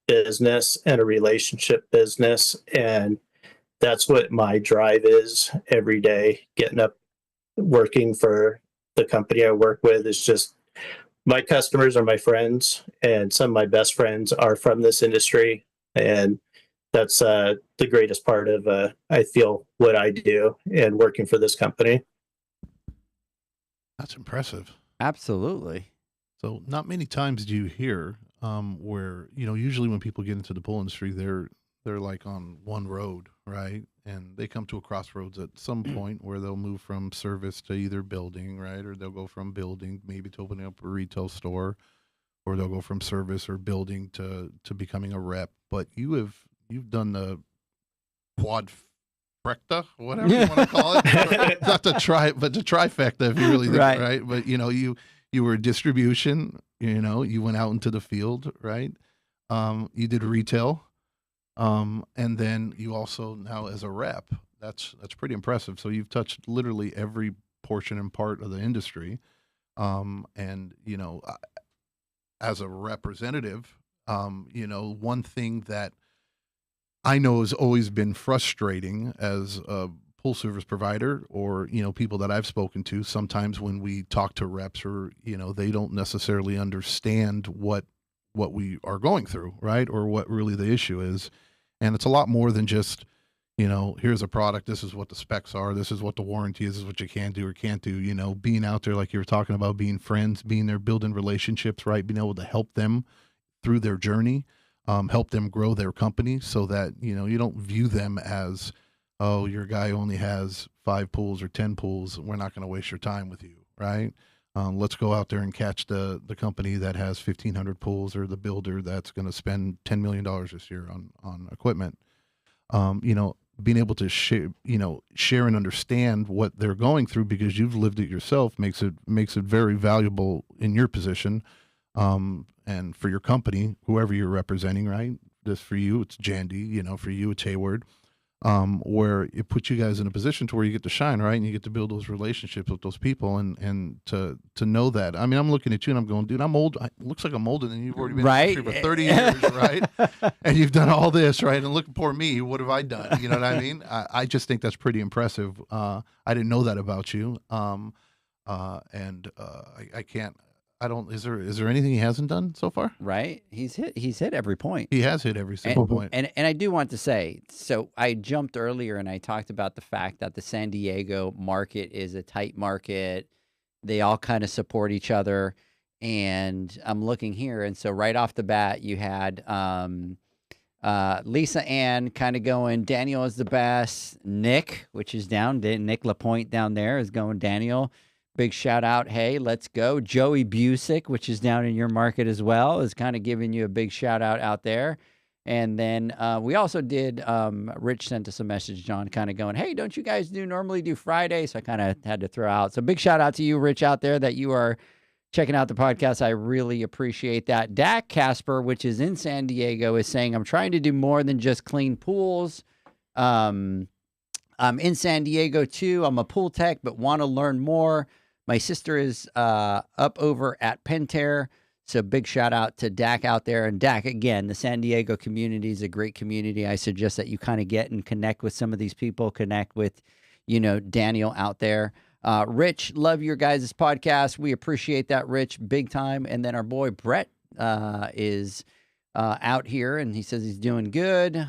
business and a relationship business, and that's what my drive is every day. Getting up, working for the company I work with is just, my customers are my friends, and some of my best friends are from this industry, and that's the greatest part of I feel what I do and working for this company. That's impressive. Absolutely. So not many times do you hear where, usually when people get into the pool industry, they're like on one road, right? And they come to a crossroads at some point where they'll move from service to either building, right? Or they'll go from building maybe to opening up a retail store, or they'll go from service or building to becoming a rep. But you've done the quadfecta, whatever you want to call it. Not the trifecta, if you really think, right? But you were distribution, you went out into the field, right? You did retail, and then you also now as a rep. That's pretty impressive. So you've touched literally every portion and part of the industry, and as a representative, one thing that I know has always been frustrating as a pool service provider, or people that I've spoken to, sometimes when we talk to reps, or they don't necessarily understand what we are going through, right? Or what really the issue is. And it's a lot more than just, here's a product, this is what the specs are, this is what the warranty is, this is what you can do or can't do. Being out there, like you were talking about, being friends, being there, building relationships, right? Being able to help them through their journey, help them grow their company, so that you don't view them as, oh, your guy only has 5 pools or 10 pools, we're not going to waste your time with you, right? Let's go out there and catch the company that has 1,500 pools, or the builder that's going to spend $10 million this year on equipment. Being able to share and understand what they're going through, because you've lived it yourself, makes it very valuable in your position, and for your company, whoever you're representing, right? This for you, it's Jandy. For you, it's Hayward. Where it puts you guys in a position to where you get to shine, right? And you get to build those relationships with those people, and to know that. I mean, I'm looking at you and I'm going, dude, I'm old. It looks like I'm older than you. You've already been in the industry for 30 years, right? And you've done all this, right? And look, poor me, what have I done? You know what I mean? I just think that's pretty impressive. I didn't know that about you. I can't. I don't. Is there anything he hasn't done so far? Right. He's hit every point. He has hit every single point. And I do want to say, so I jumped earlier and I talked about the fact that the San Diego market is a tight market. They all kind of support each other. And I'm looking here, and so right off the bat, you had Lisa Ann kind of going, Daniel is the best. Nick, which is down, Nick LaPointe down there is going, Daniel. Big shout out. Hey, let's go. Joey Busick, which is down in your market as well, is kind of giving you a big shout out there. And then we also did, Rich sent us a message, John, kind of going, hey, don't you guys normally do Friday? So I kind of had to throw out. So big shout out to you, Rich, out there, that you are checking out the podcast. I really appreciate that. Dak Casper, which is in San Diego, is saying, I'm trying to do more than just clean pools. I'm in San Diego too. I'm a pool tech, but want to learn more. My sister is up over at Pentair, so big shout out to Dak out there. And Dak, again, the San Diego community is a great community. I suggest that you kind of get and connect with some of these people, connect with, Daniel out there. Rich, love your guys' podcast. We appreciate that, Rich, big time. And then our boy Brett is out here, and he says he's doing good.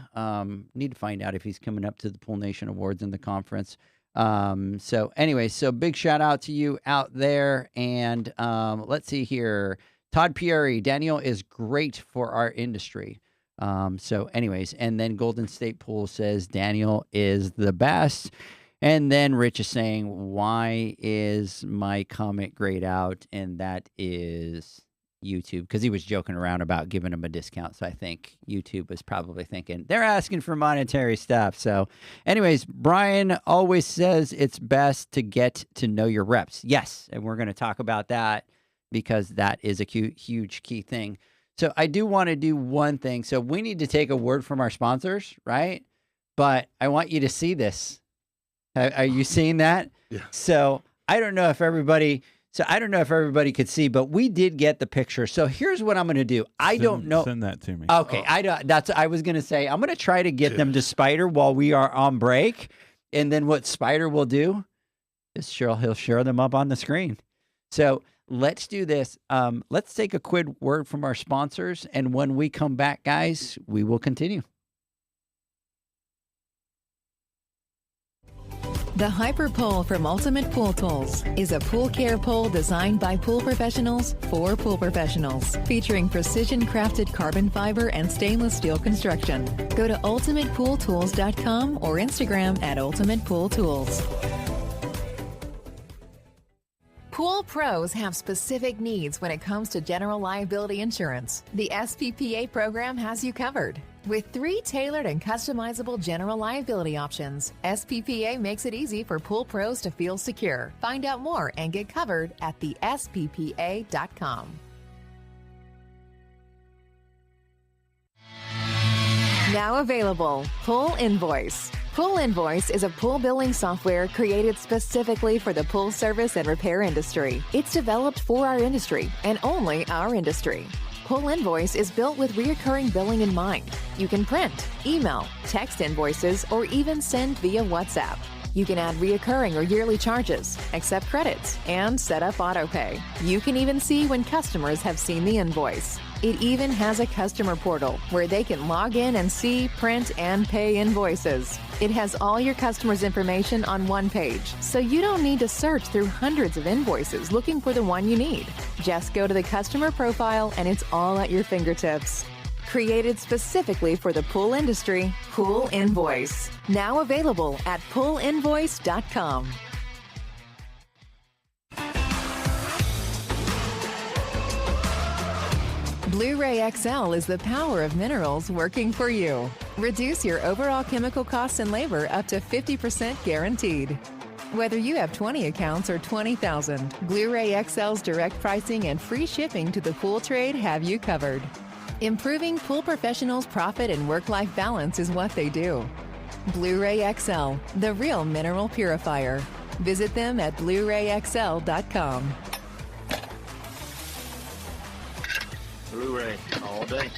Need to find out if he's coming up to the Pool Nation Awards in the conference. So anyway, so big shout out to you out there. And let's see here. Todd Pieri, Daniel is great for our industry. So anyways, and then Golden State Pool says Daniel is the best. And then Rich is saying, why is my comment grayed out? And that is YouTube, because he was joking around about giving him a discount. So I think YouTube was probably thinking they're asking for monetary stuff. So anyways, Brian always says it's best to get to know your reps. Yes. And we're going to talk about that, because that is a huge key thing. So I do want to do one thing. So we need to take a word from our sponsors, right? But I want you to see this. Are you seeing that? Yeah. So I don't know if everybody could see, but we did get the picture. So here's what I'm going to do. I don't know. Send that to me. Okay. I was going to say, I'm going to try to get them to Spider while we are on break. And then what Spider will do is he'll share them up on the screen. So let's do this. Let's take a quick word from our sponsors. And when we come back, guys, we will continue. The Hyper Pole from Ultimate Pool Tools is a pool care pole designed by pool professionals for pool professionals, featuring precision-crafted carbon fiber and stainless steel construction. Go to ultimatepooltools.com or Instagram at Ultimate Pool Tools. Pool pros have specific needs when it comes to general liability insurance. The SPPA program has you covered. With 3 tailored and customizable general liability options, SPPA makes it easy for pool pros to feel secure. Find out more and get covered at thesppa.com. Now available, Pool Invoice. Pool Invoice is a pool billing software created specifically for the pool service and repair industry. It's developed for our industry and only our industry. Pool Invoice is built with recurring billing in mind. You can print, email, text invoices, or even send via WhatsApp. You can add recurring or yearly charges, accept credits, and set up autopay. You can even see when customers have seen the invoice. It even has a customer portal where they can log in and see, print, and pay invoices. It has all your customers' information on one page, so you don't need to search through hundreds of invoices looking for the one you need. Just go to the customer profile and it's all at your fingertips. Created specifically for the pool industry, Pool Invoice. Now available at poolinvoice.com. Blu-ray XL is the power of minerals working for you. Reduce your overall chemical costs and labor up to 50% guaranteed. Whether you have 20 accounts or 20,000, Blu-ray XL's direct pricing and free shipping to the pool trade have you covered. Improving pool professionals' profit and work-life balance is what they do. Blu-ray XL, the real mineral purifier. Visit them at BluRayXL.com. Blu-ray all day.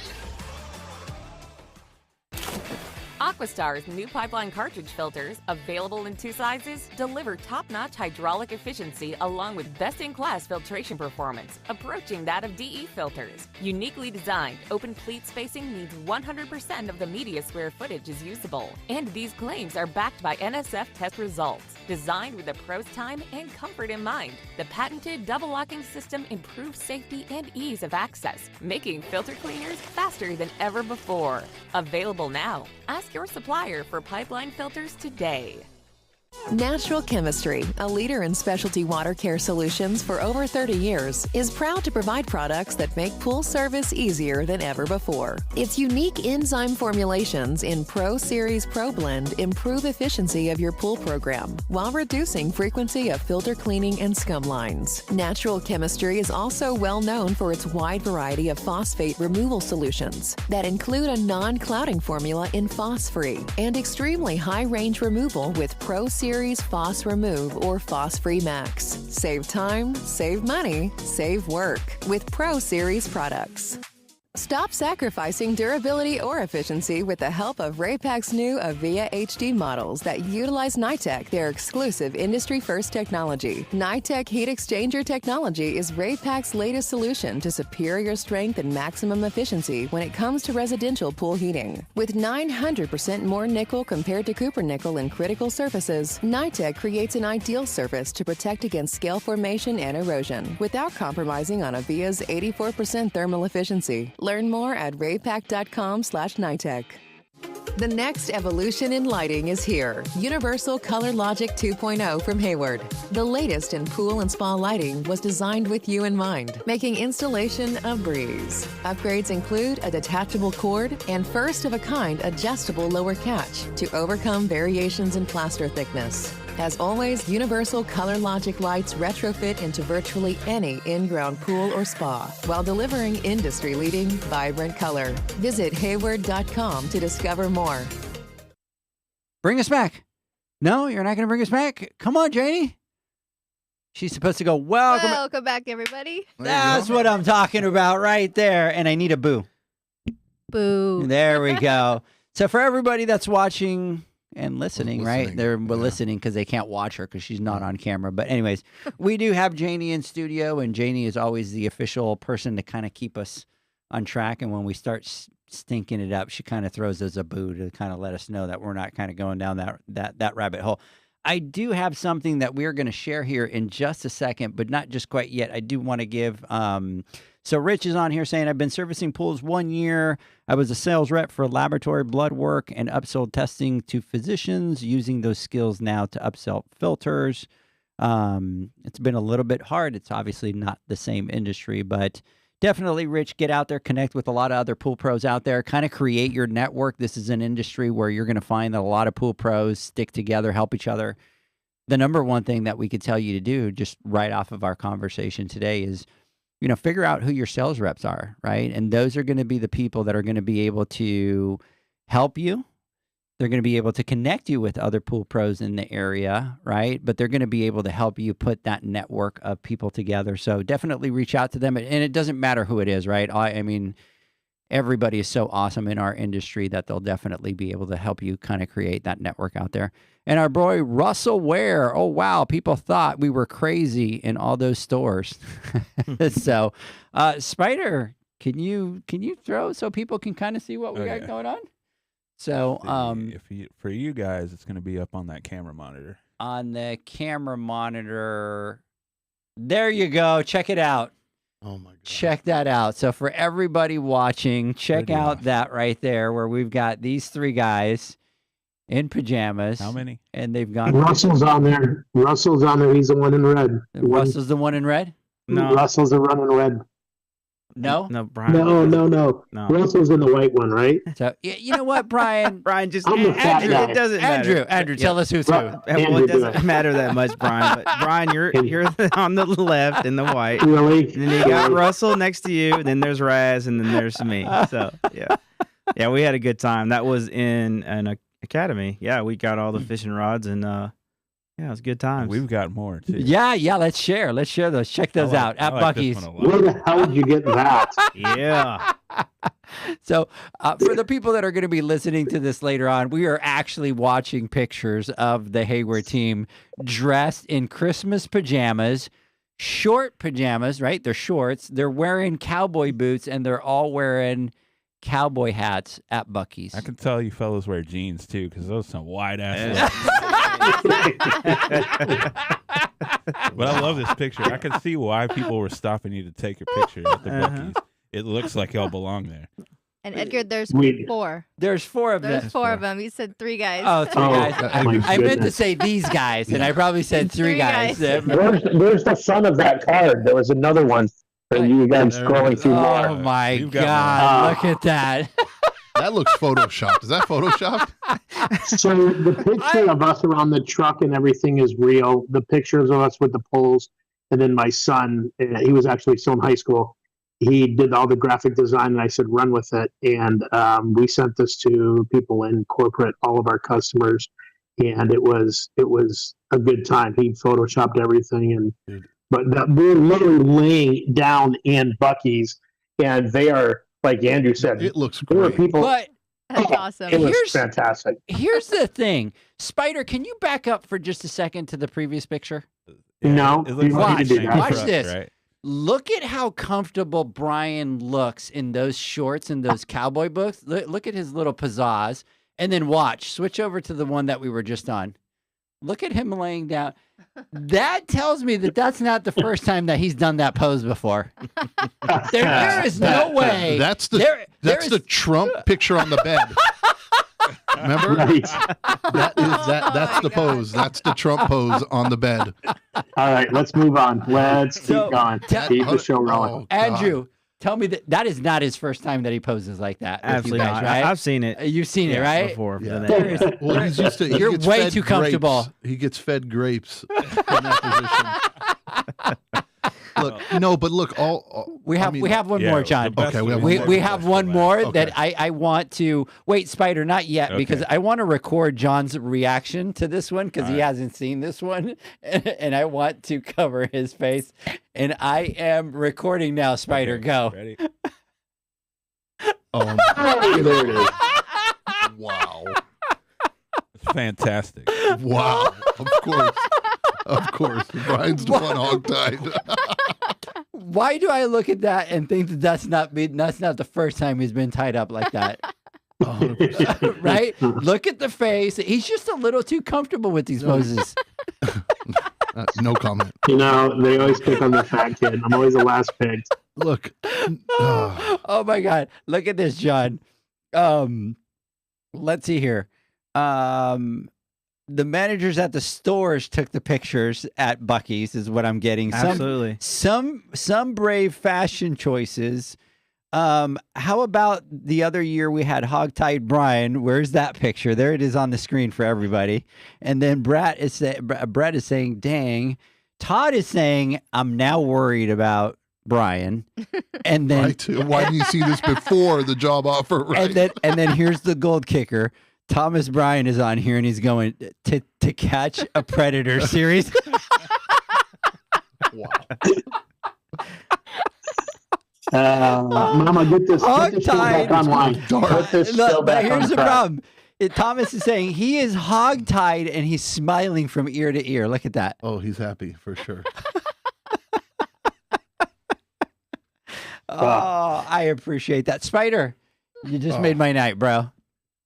Aquastar's new pipeline cartridge filters, available in 2 sizes, deliver top-notch hydraulic efficiency along with best-in-class filtration performance, approaching that of DE filters. Uniquely designed, open pleat spacing means 100% of the media square footage is usable. And these claims are backed by NSF test results. Designed with the pro's time and comfort in mind, the patented double locking system improves safety and ease of access, making filter cleaners faster than ever before. Available now. Ask your supplier for pipeline filters today. Natural Chemistry, a leader in specialty water care solutions for over 30 years, is proud to provide products that make pool service easier than ever before. Its unique enzyme formulations in Pro Series Pro Blend improve efficiency of your pool program while reducing frequency of filter cleaning and scum lines. Natural Chemistry is also well known for its wide variety of phosphate removal solutions that include a non-clouding formula in Phos-Free and extremely high-range removal with Pro Series Phos Remove or Phos-Free Max. Save time, save money, save work with Pro Series products. Stop sacrificing durability or efficiency with the help of Raypak's new Avia HD models that utilize NITEC, their exclusive industry-first technology. NITEC heat exchanger technology is Raypak's latest solution to superior strength and maximum efficiency when it comes to residential pool heating. With 900% more nickel compared to copper nickel in critical surfaces, NITEC creates an ideal surface to protect against scale formation and erosion without compromising on Avia's 84% thermal efficiency. Learn more at raypak.com/NITEC. The next evolution in lighting is here. Universal Color Logic 2.0 from Hayward. The latest in pool and spa lighting was designed with you in mind, making installation a breeze. Upgrades include a detachable cord and first-of-a-kind adjustable lower catch to overcome variations in plaster thickness. As always, Universal Color Logic lights retrofit into virtually any in-ground pool or spa while delivering industry-leading, vibrant color. Visit Hayward.com to discover more. Bring us back. No, you're not going to bring us back? Come on, Janie. She's supposed to go, Welcome back, everybody. That's what I'm talking about right there. And I need a boo. Boo. There we go. So for everybody that's watching and listening, right? They're listening because they can't watch her because she's not on camera. But anyways, we do have Janie in studio, and Janie is always the official person to kind of keep us on track. And when we start stinking it up, she kind of throws us a boo to kind of let us know that we're not kind of going down that rabbit hole. I do have something that we're going to share here in just a second, but not just quite yet. I do want to give so Rich is on here saying, I've been servicing pools 1 year. I was a sales rep for laboratory blood work and upsold testing to physicians, using those skills now to upsell filters. It's been a little bit hard. It's obviously not the same industry, but definitely, Rich, get out there, connect with a lot of other pool pros out there, kind of create your network. This is an industry where you're going to find that a lot of pool pros stick together, help each other. The number one thing that we could tell you to do just right off of our conversation today is, figure out who your sales reps are, right? And those are going to be the people that are going to be able to help you. They're going to be able to connect you with other pool pros in the area, right? But they're going to be able to help you put that network of people together. So definitely reach out to them. And it doesn't matter who it is, right? I mean, everybody is so awesome in our industry that they'll definitely be able to help you kind of create that network out there. And our boy Russell Ware, oh wow, people thought we were crazy in all those stores. So, Spider, can you throw so people can kind of see what we got going on? So, for you guys, it's going to be up on that camera monitor. On the camera monitor, there you go. Check it out. Oh my God. Check that out. So for everybody watching, check out that right there where we've got these three guys in pajamas. How many? And they've gone. Russell's on there. Russell's on there. He's the one in red. Russell's the one in red? No. Russell's the one in red. No, Brian. No. Russell's in the white one, right? So you know what, Brian? Brian, just I'm the fat Andrew. guy. It doesn't matter. Andrew, tell us who's who. Well, Andrew, it do doesn't it. matter that much, Brian. But Brian, you're on the left in the white. Really? And then you got Russell next to you. And then there's Raz, and then there's me. So yeah, we had a good time. That was in an academy. Yeah, we got all the fishing rods, and it was good times. We've got more too. Yeah, let's share those. Check those out at Bucky's. Where the hell did you get that? Yeah. So for the people that are going to be listening to this later on, we are actually watching pictures of the Hayward team dressed in Christmas pajamas, short pajamas, right? They're shorts. They're wearing cowboy boots, and they're all wearing cowboy hats at Bucky's. I can tell you fellas wear jeans too, because those are some wide ass. But I love this picture. I can see why people were stopping you to take a picture at the Bucky's. It looks like y'all belong there. And Edgar, there's four. There's four of them. There's four of them. You said three guys. Oh, three guys. I meant to say these guys, and I probably said three guys. Where's the front of that card? There was another one. For you guys scrolling through more. Oh my God! Look at that. That looks photoshopped. Is that photoshopped? So the picture of us around the truck and everything is real. The pictures of us with the poles, and then my son, he was actually still in high school. He did all the graphic design, and I said, run with it. And we sent this to people in corporate, all of our customers, and it was a good time. He photoshopped everything, but we're literally laying down in Bucky's, and they are, like Andrew said, it looks there great. are people. But That's awesome. It was fantastic. Here's the thing, Spider. Can you back up for just a second to the previous picture? No, it looks watch, like a watch truck, this. Right? Look at how comfortable Brian looks in those shorts and those cowboy boots. Look at his little pizzazz, and then watch. Switch over to the one that we were just on. Look at him laying down. That tells me that that's not the first time that he's done that pose before. There is no way. That's the Trump picture on the bed. Remember? Right. That's the pose. That's the Trump pose on the bed. All right, let's move on. Let's keep going. Keep the show rolling. Oh, Andrew, tell me that is not his first time that he poses like that. with Absolutely you guys, not. right? I've seen it. You've seen it, right? Before. Yeah. But Well, he's used to. He You're gets way fed too comfortable. grapes. He gets fed grapes in that position. Look, no, but look, We have one more, John. Okay, we have one more Okay. that I want to wait, Spider, not yet, because I want to record John's reaction to this one because he hasn't seen this one, and I want to cover his face. And I am recording now. Spider, go. Ready? Oh, There it is. wow, It's fantastic. wow. Of course, Brian's the one hogtied. Why do I look at that and think that that's not the first time he's been tied up like that? 100%. Right? Look at the face. He's just a little too comfortable with these poses. No comment. You know, they always pick on the fat kid. I'm always the last picked. Look. Oh my God. Look at this, John. Let's see here. The managers at the stores took the pictures at Bucky's is what I'm getting. Absolutely. Some brave fashion choices. How about the other year we had Hogtied Brian? Where's that picture? There it is on the screen for everybody. And then Brett is saying, dang. Todd is saying, I'm now worried about Brian. And then Right. Why didn't you see this before the job offer? Right. and then here's the gold kicker. Thomas Bryan is on here and he's going to catch a predator series. Wow. Mama, get this show back online. Put this show But back here's on the track. problem. Thomas is saying he is hogtied and he's smiling from ear to ear. Look at that. Oh, he's happy for sure. Oh, I appreciate that. Spider, you just made my night, bro.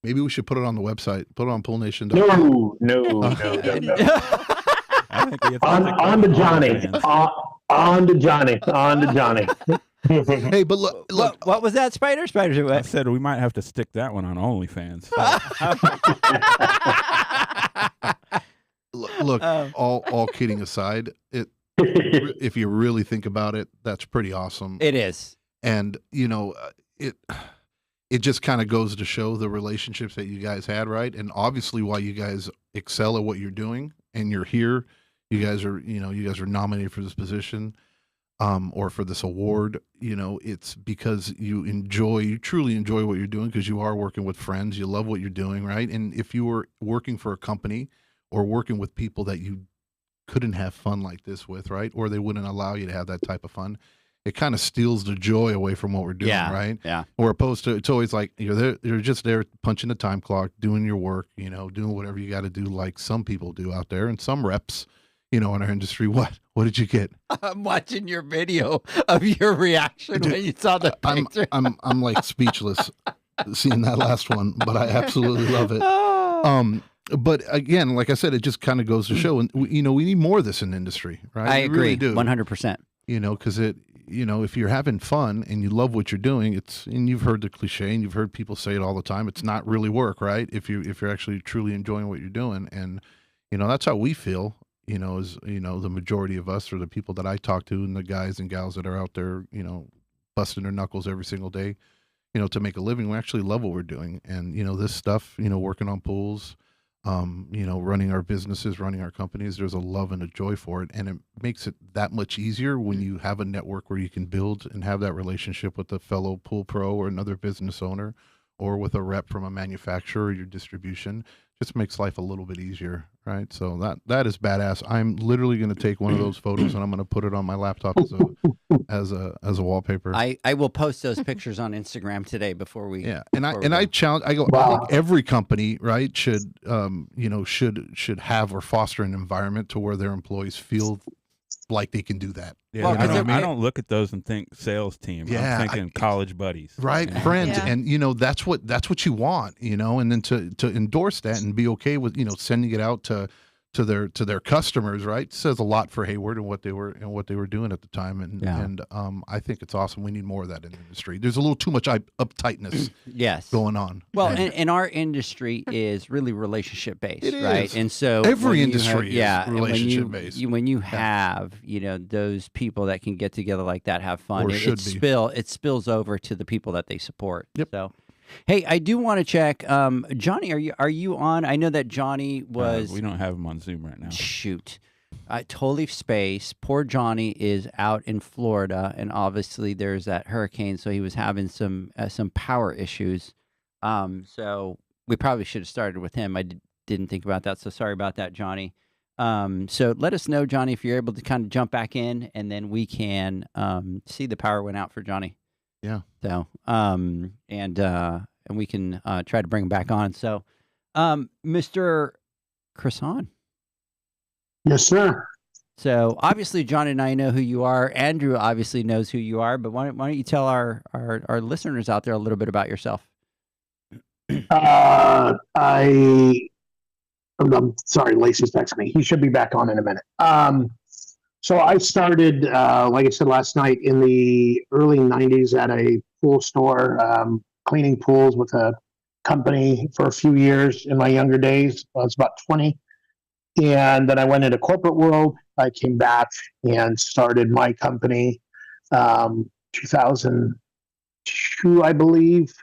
Maybe we should put it on the website. Put it on PoolNation. No. I think we have to On to Johnny. On to Johnny. On to Johnny. Hey, but look. What was that, Spider? Spider, I said we might have to stick that one on OnlyFans. Look. All kidding aside, if you really think about it, that's pretty awesome. It is. And it just kind of goes to show the relationships that you guys had, right? And obviously why you guys excel at what you're doing and you're here. You guys are nominated for this position, or for this award. It's because you truly enjoy what you're doing, because you are working with friends. You love what you're doing, right? And if you were working for a company or working with people that you couldn't have fun like this with, right? Or they wouldn't allow you to have that type of fun, it kind of steals the joy away from what we're doing, right? Yeah. Or opposed to, it's always like you're just there punching the time clock, doing your work, doing whatever you got to do, like some people do out there, and some reps, in our industry. What did you get? I'm watching your video of your reaction when you saw the picture. I'm like speechless seeing that last one, but I absolutely love it. But again, like I said, it just kind of goes to show, and we need more of this in the industry, right? I agree, really do. 100%. Because if you're having fun and you love what you're doing, and you've heard the cliche and you've heard people say it all the time, it's not really work, right? If you're actually truly enjoying what you're doing, and that's how we feel. The majority of us, or the people that I talk to, and the guys and gals that are out there, busting their knuckles every single day, to make a living, we actually love what we're doing. And this stuff, working on pools, running our businesses, running our companies, there's a love and a joy for it. And it makes it that much easier when you have a network where you can build and have that relationship with a fellow pool pro or another business owner, or with a rep from a manufacturer or your distribution. Just makes life a little bit easier, right? So that is badass. I'm literally going to take one of those photos and I'm going to put it on my laptop as a wallpaper. I will post those pictures on Instagram today before we. Yeah, I challenge. I think every company, right, should have or foster an environment to where their employees feel like they can do that. Yeah, I don't look at those and think sales team. Yeah, I'm thinking college buddies, right? Friends, yeah. And that's what you want, and then to endorse that and be okay with sending it out to their customers, right? Says a lot for Hayward and what they were doing at the time, and I think it's awesome. We need more of that in the industry. There's a little too much uptightness, going on. Well, and our industry is really relationship based, it right? Is. And so every industry is relationship based. When you have those people that can get together like that, have fun, it spills over to the people that they support. Yep. So. Hey, I do want to check. Johnny, are you on? I know that Johnny was. We don't have him on Zoom right now. Shoot, totally space. Poor Johnny is out in Florida, and obviously there's that hurricane, so he was having some power issues. So we probably should have started with him. I didn't think about that, so sorry about that, Johnny. So let us know, Johnny, if you're able to kind of jump back in, and then we can see the power went out for Johnny. Yeah. So, and we can try to bring him back on. So, Mr. Croissant. Yes, sir. So obviously, John and I know who you are. Andrew obviously knows who you are. But why don't you tell our listeners out there a little bit about yourself? I'm sorry, Lacey's texting me. He should be back on in a minute. So I started, like I said last night, in the early 90s at a pool store, cleaning pools with a company for a few years in my younger days. I was about 20. And then I went into corporate world. I came back and started my company 2002, I believe.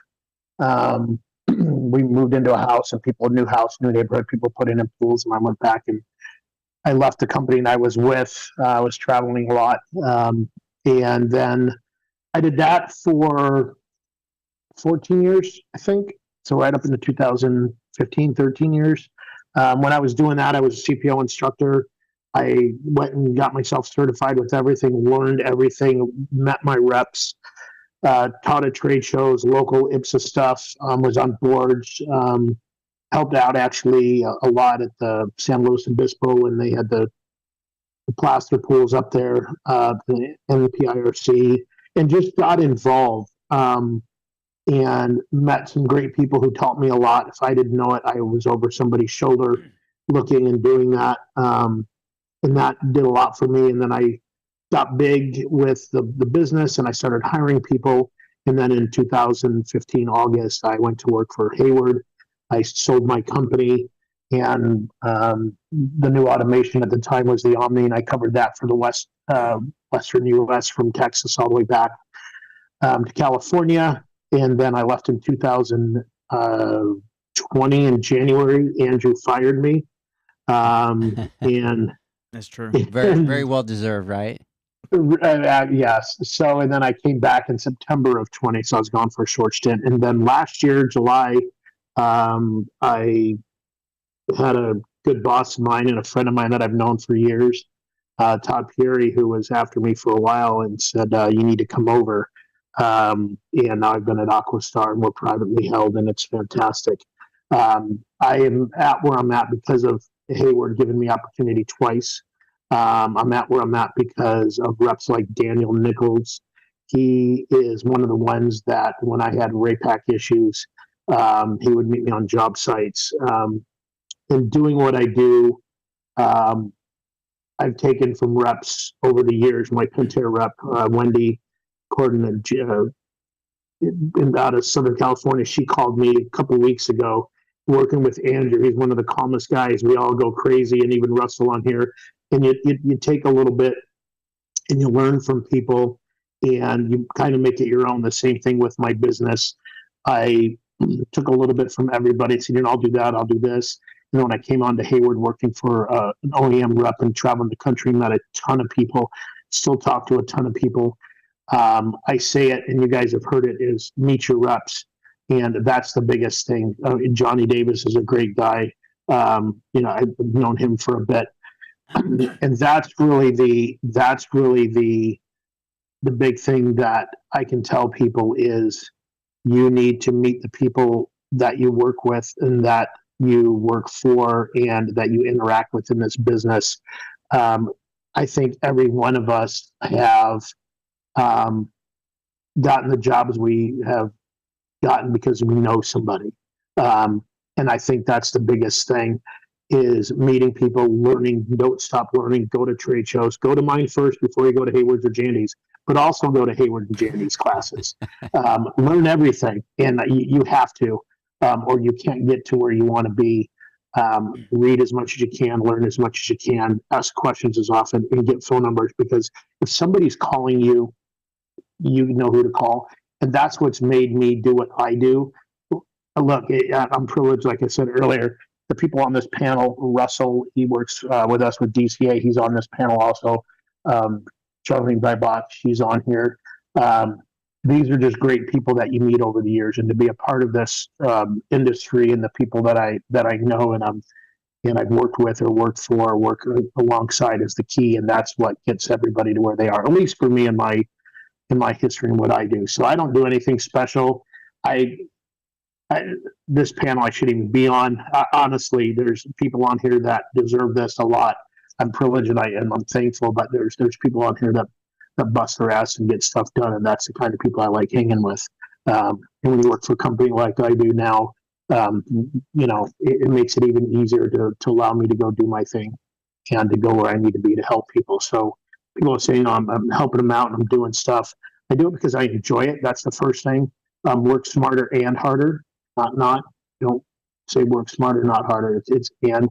We moved into a house, and new neighborhood, people put in pools, and I went back and I left the company and I was with. I was traveling a lot. And then I did that for 14 years, I think. So right up into 2015, 13 years. When I was doing that, I was a CPO instructor. I went and got myself certified with everything, learned everything, met my reps, taught at trade shows, local IPSA stuff, was on boards, helped out actually a lot at the San Luis Obispo when they had the plaster pools up there, the NPIRC, and just got involved and met some great people who taught me a lot. If I didn't know it, I was over somebody's shoulder looking and doing that. And that did a lot for me. And then I got big with the business and I started hiring people. And then in 2015, August, I went to work for Hayward. I sold my company, and the new automation at the time was the Omni, and I covered that for the Western U.S. from Texas all the way back. to California, and then I left in 2020 in January. Andrew fired me, and That's true. Very well deserved, right? yes. So, and then I came back in September of 20. So I was gone for a short stint. And then last year, July, I had a good boss of mine and a friend of mine that I've known for years, Todd Pieri, who was after me for a while and said, you need to come over. And now I've been at Aquastar and we're privately held and it's fantastic. I am at where I'm at because of Hayward giving me opportunity twice. I'm at where I'm at because of reps like Daniel Nichols. He is one of the ones that when I had RAPAC issues, he would meet me on job sites. And doing what I do, I've taken from reps over the years. My Pentair rep, Wendy Corden, out of Southern California, she called me a couple of weeks ago working with Andrew. He's one of the calmest guys. We all go crazy, and even Russell on here. And you take a little bit and you learn from people and you kind of make it your own. The same thing with my business. I took a little bit from everybody, said, I'll do that, I'll do this. When I came on to Hayward working for an OEM rep and traveling the country, met a ton of people, still talk to a ton of people. I say it, and you guys have heard it, is meet your reps. And that's the biggest thing. Johnny Davis is a great guy. I've known him for a bit. And that's really the big thing that I can tell people is you need to meet the people that you work with and that you work for and that you interact with in this business. I think every one of us have gotten the jobs we have gotten because we know somebody. And I think that's the biggest thing. Is meeting people, learning, don't stop learning, go to trade shows, go to mine first before you go to Hayward's or Jandy's, but also go to Hayward and Jandy's classes. Learn everything, and you have to, or you can't get to where you want to be. Read as much as you can, learn as much as you can, ask questions as often, and get phone numbers, because if somebody's calling you, you know who to call. And that's what's made me do what I do. Look, I'm privileged, like I said earlier. The people on this panel, Russell, he works with us with DCA. He's on this panel also. Charlene Bybot, she's on here. These are just great people that you meet over the years, and to be a part of this industry and the people that I know and I've worked with or worked for or work alongside is the key, and that's what gets everybody to where they are. At least for me in my history and what I do. So I don't do anything special. This panel I shouldn't even be on. Honestly, there's people on here that deserve this a lot. I'm privileged and I'm thankful, but there's people on here that bust their ass and get stuff done, and that's the kind of people I like hanging with. And when you work for a company like I do now, it makes it even easier to allow me to go do my thing and to go where I need to be to help people. So people are saying, I'm helping them out and I'm doing stuff. I do it because I enjoy it. That's the first thing. Work smarter and harder. Not don't say work smarter, not harder. It's and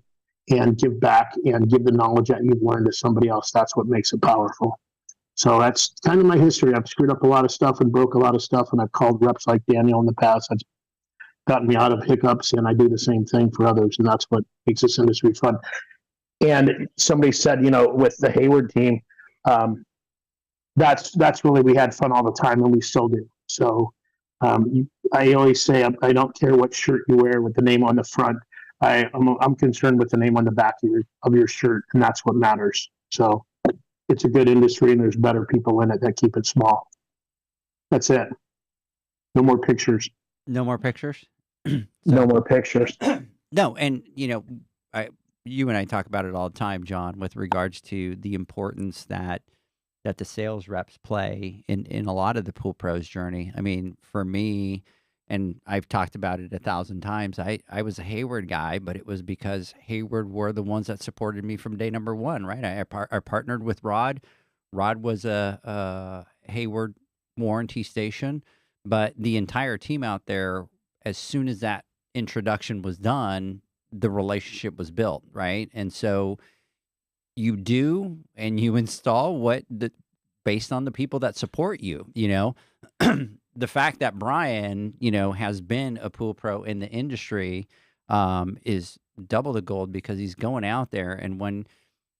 give back and give the knowledge that you've learned to somebody else. That's what makes it powerful. So that's kind of my history. I've screwed up a lot of stuff and broke a lot of stuff, and I've called reps like Daniel in the past. That's gotten me out of hiccups, and I do the same thing for others, and that's what makes this industry fun. And somebody said, with the Hayward team, that's really, we had fun all the time, and we still do. So I always say I don't care what shirt you wear with the name on the front. I'm concerned with the name on the back of your shirt, and that's what matters. So it's a good industry, and there's better people in it that keep it small. That's it. No more pictures. No more pictures? No more pictures. No, and you and I talk about it all the time, John, with regards to the importance that the sales reps play in a lot of the Pool Pros journey. I mean, for me, and I've talked about it 1,000 times, I was a Hayward guy, but it was because Hayward were the ones that supported me from day number one, right? I partnered with Rod. Rod was a Hayward warranty station, but the entire team out there, as soon as that introduction was done, the relationship was built, right? And so you do and you install based on the people that support you, the fact that Brian, has been a pool pro in the industry, is double the gold because he's going out there. And when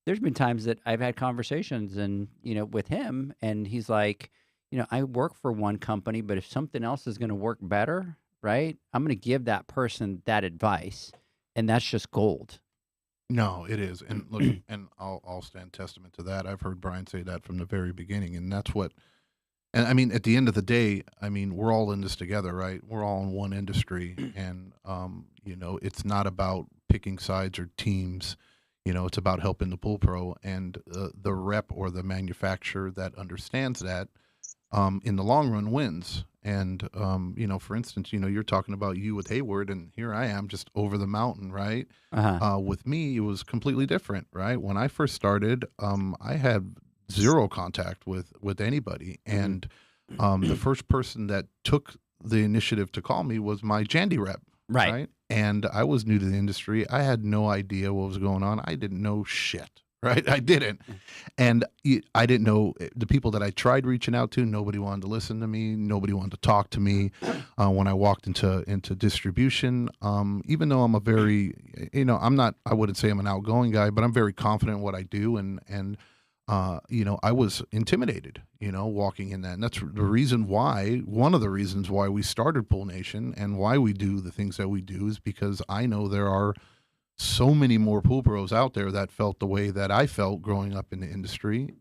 there's been times that I've had conversations and, with him, and he's like, I work for one company, but if something else is going to work better, right, I'm going to give that person that advice. And that's just gold. No, it is. And look, and I'll stand testament to that. I've heard Brian say that from the very beginning. And that's what, and I mean, at the end of the day, I mean, we're all in this together, right? We're all in one industry. And, it's not about picking sides or teams. It's about helping the pool pro, and the rep or the manufacturer that understands that in the long run wins. And, for instance, you're talking about you with Hayward, and here I am just over the mountain, right? With me, it was completely different, right? When I first started, I had zero contact with anybody. And the first person that took the initiative to call me was my Jandy rep. Right. And I was new to the industry. I had no idea what was going on. I didn't know shit. Right. I didn't. And I didn't know the people that I tried reaching out to. Nobody wanted to listen to me. Nobody wanted to talk to me. When I walked into distribution, even though I'm a very, I wouldn't say I'm an outgoing guy, but I'm very confident in what I do. And I was intimidated, walking in that. And that's the reason why, one of the reasons why we started Pool Nation and why we do the things that we do is because I know there are so many more pool pros out there that felt the way that I felt growing up in the industry,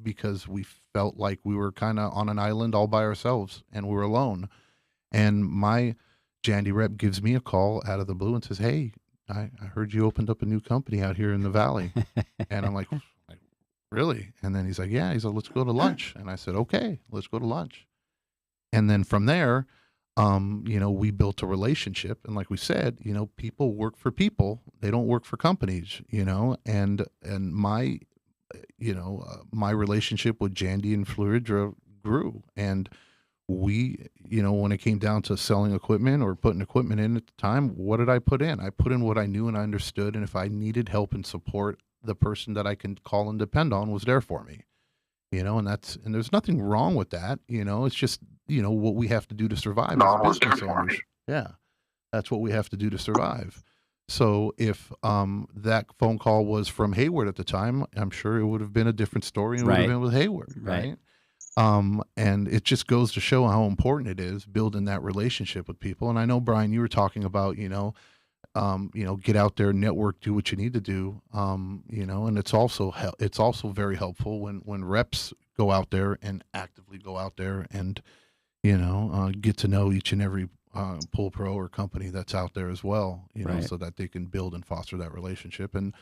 because we felt like we were kind of on an island all by ourselves and we were alone. And my Jandy rep gives me a call out of the blue and says, "Hey, I heard you opened up a new company out here in the Valley." And I'm like, "Really?" And then he's like, "Yeah." He's like, "Let's go to lunch." And I said, "Okay, let's go to lunch." And then from there, we built a relationship. And like we said, people work for people. They don't work for companies, and my, my relationship with Jandy and Fluidra grew. And we, when it came down to selling equipment or putting equipment in at the time, what did I put in? I put in what I knew and I understood. And if I needed help and support, the person that I can call and depend on was there for me, and there's nothing wrong with that. It's just, what we have to do to survive as business owners. Yeah. That's what we have to do to survive. So if that phone call was from Hayward at the time, I'm sure it would have been a different story and it would have been with Hayward. Right. And it just goes to show how important it is building that relationship with people. And I know, Brian, you were talking about, get out there, network, do what you need to do. And it's also very helpful when reps go out there and actively go out there and, get to know each and every pool pro or company that's out there as well, so that they can build and foster that relationship. And,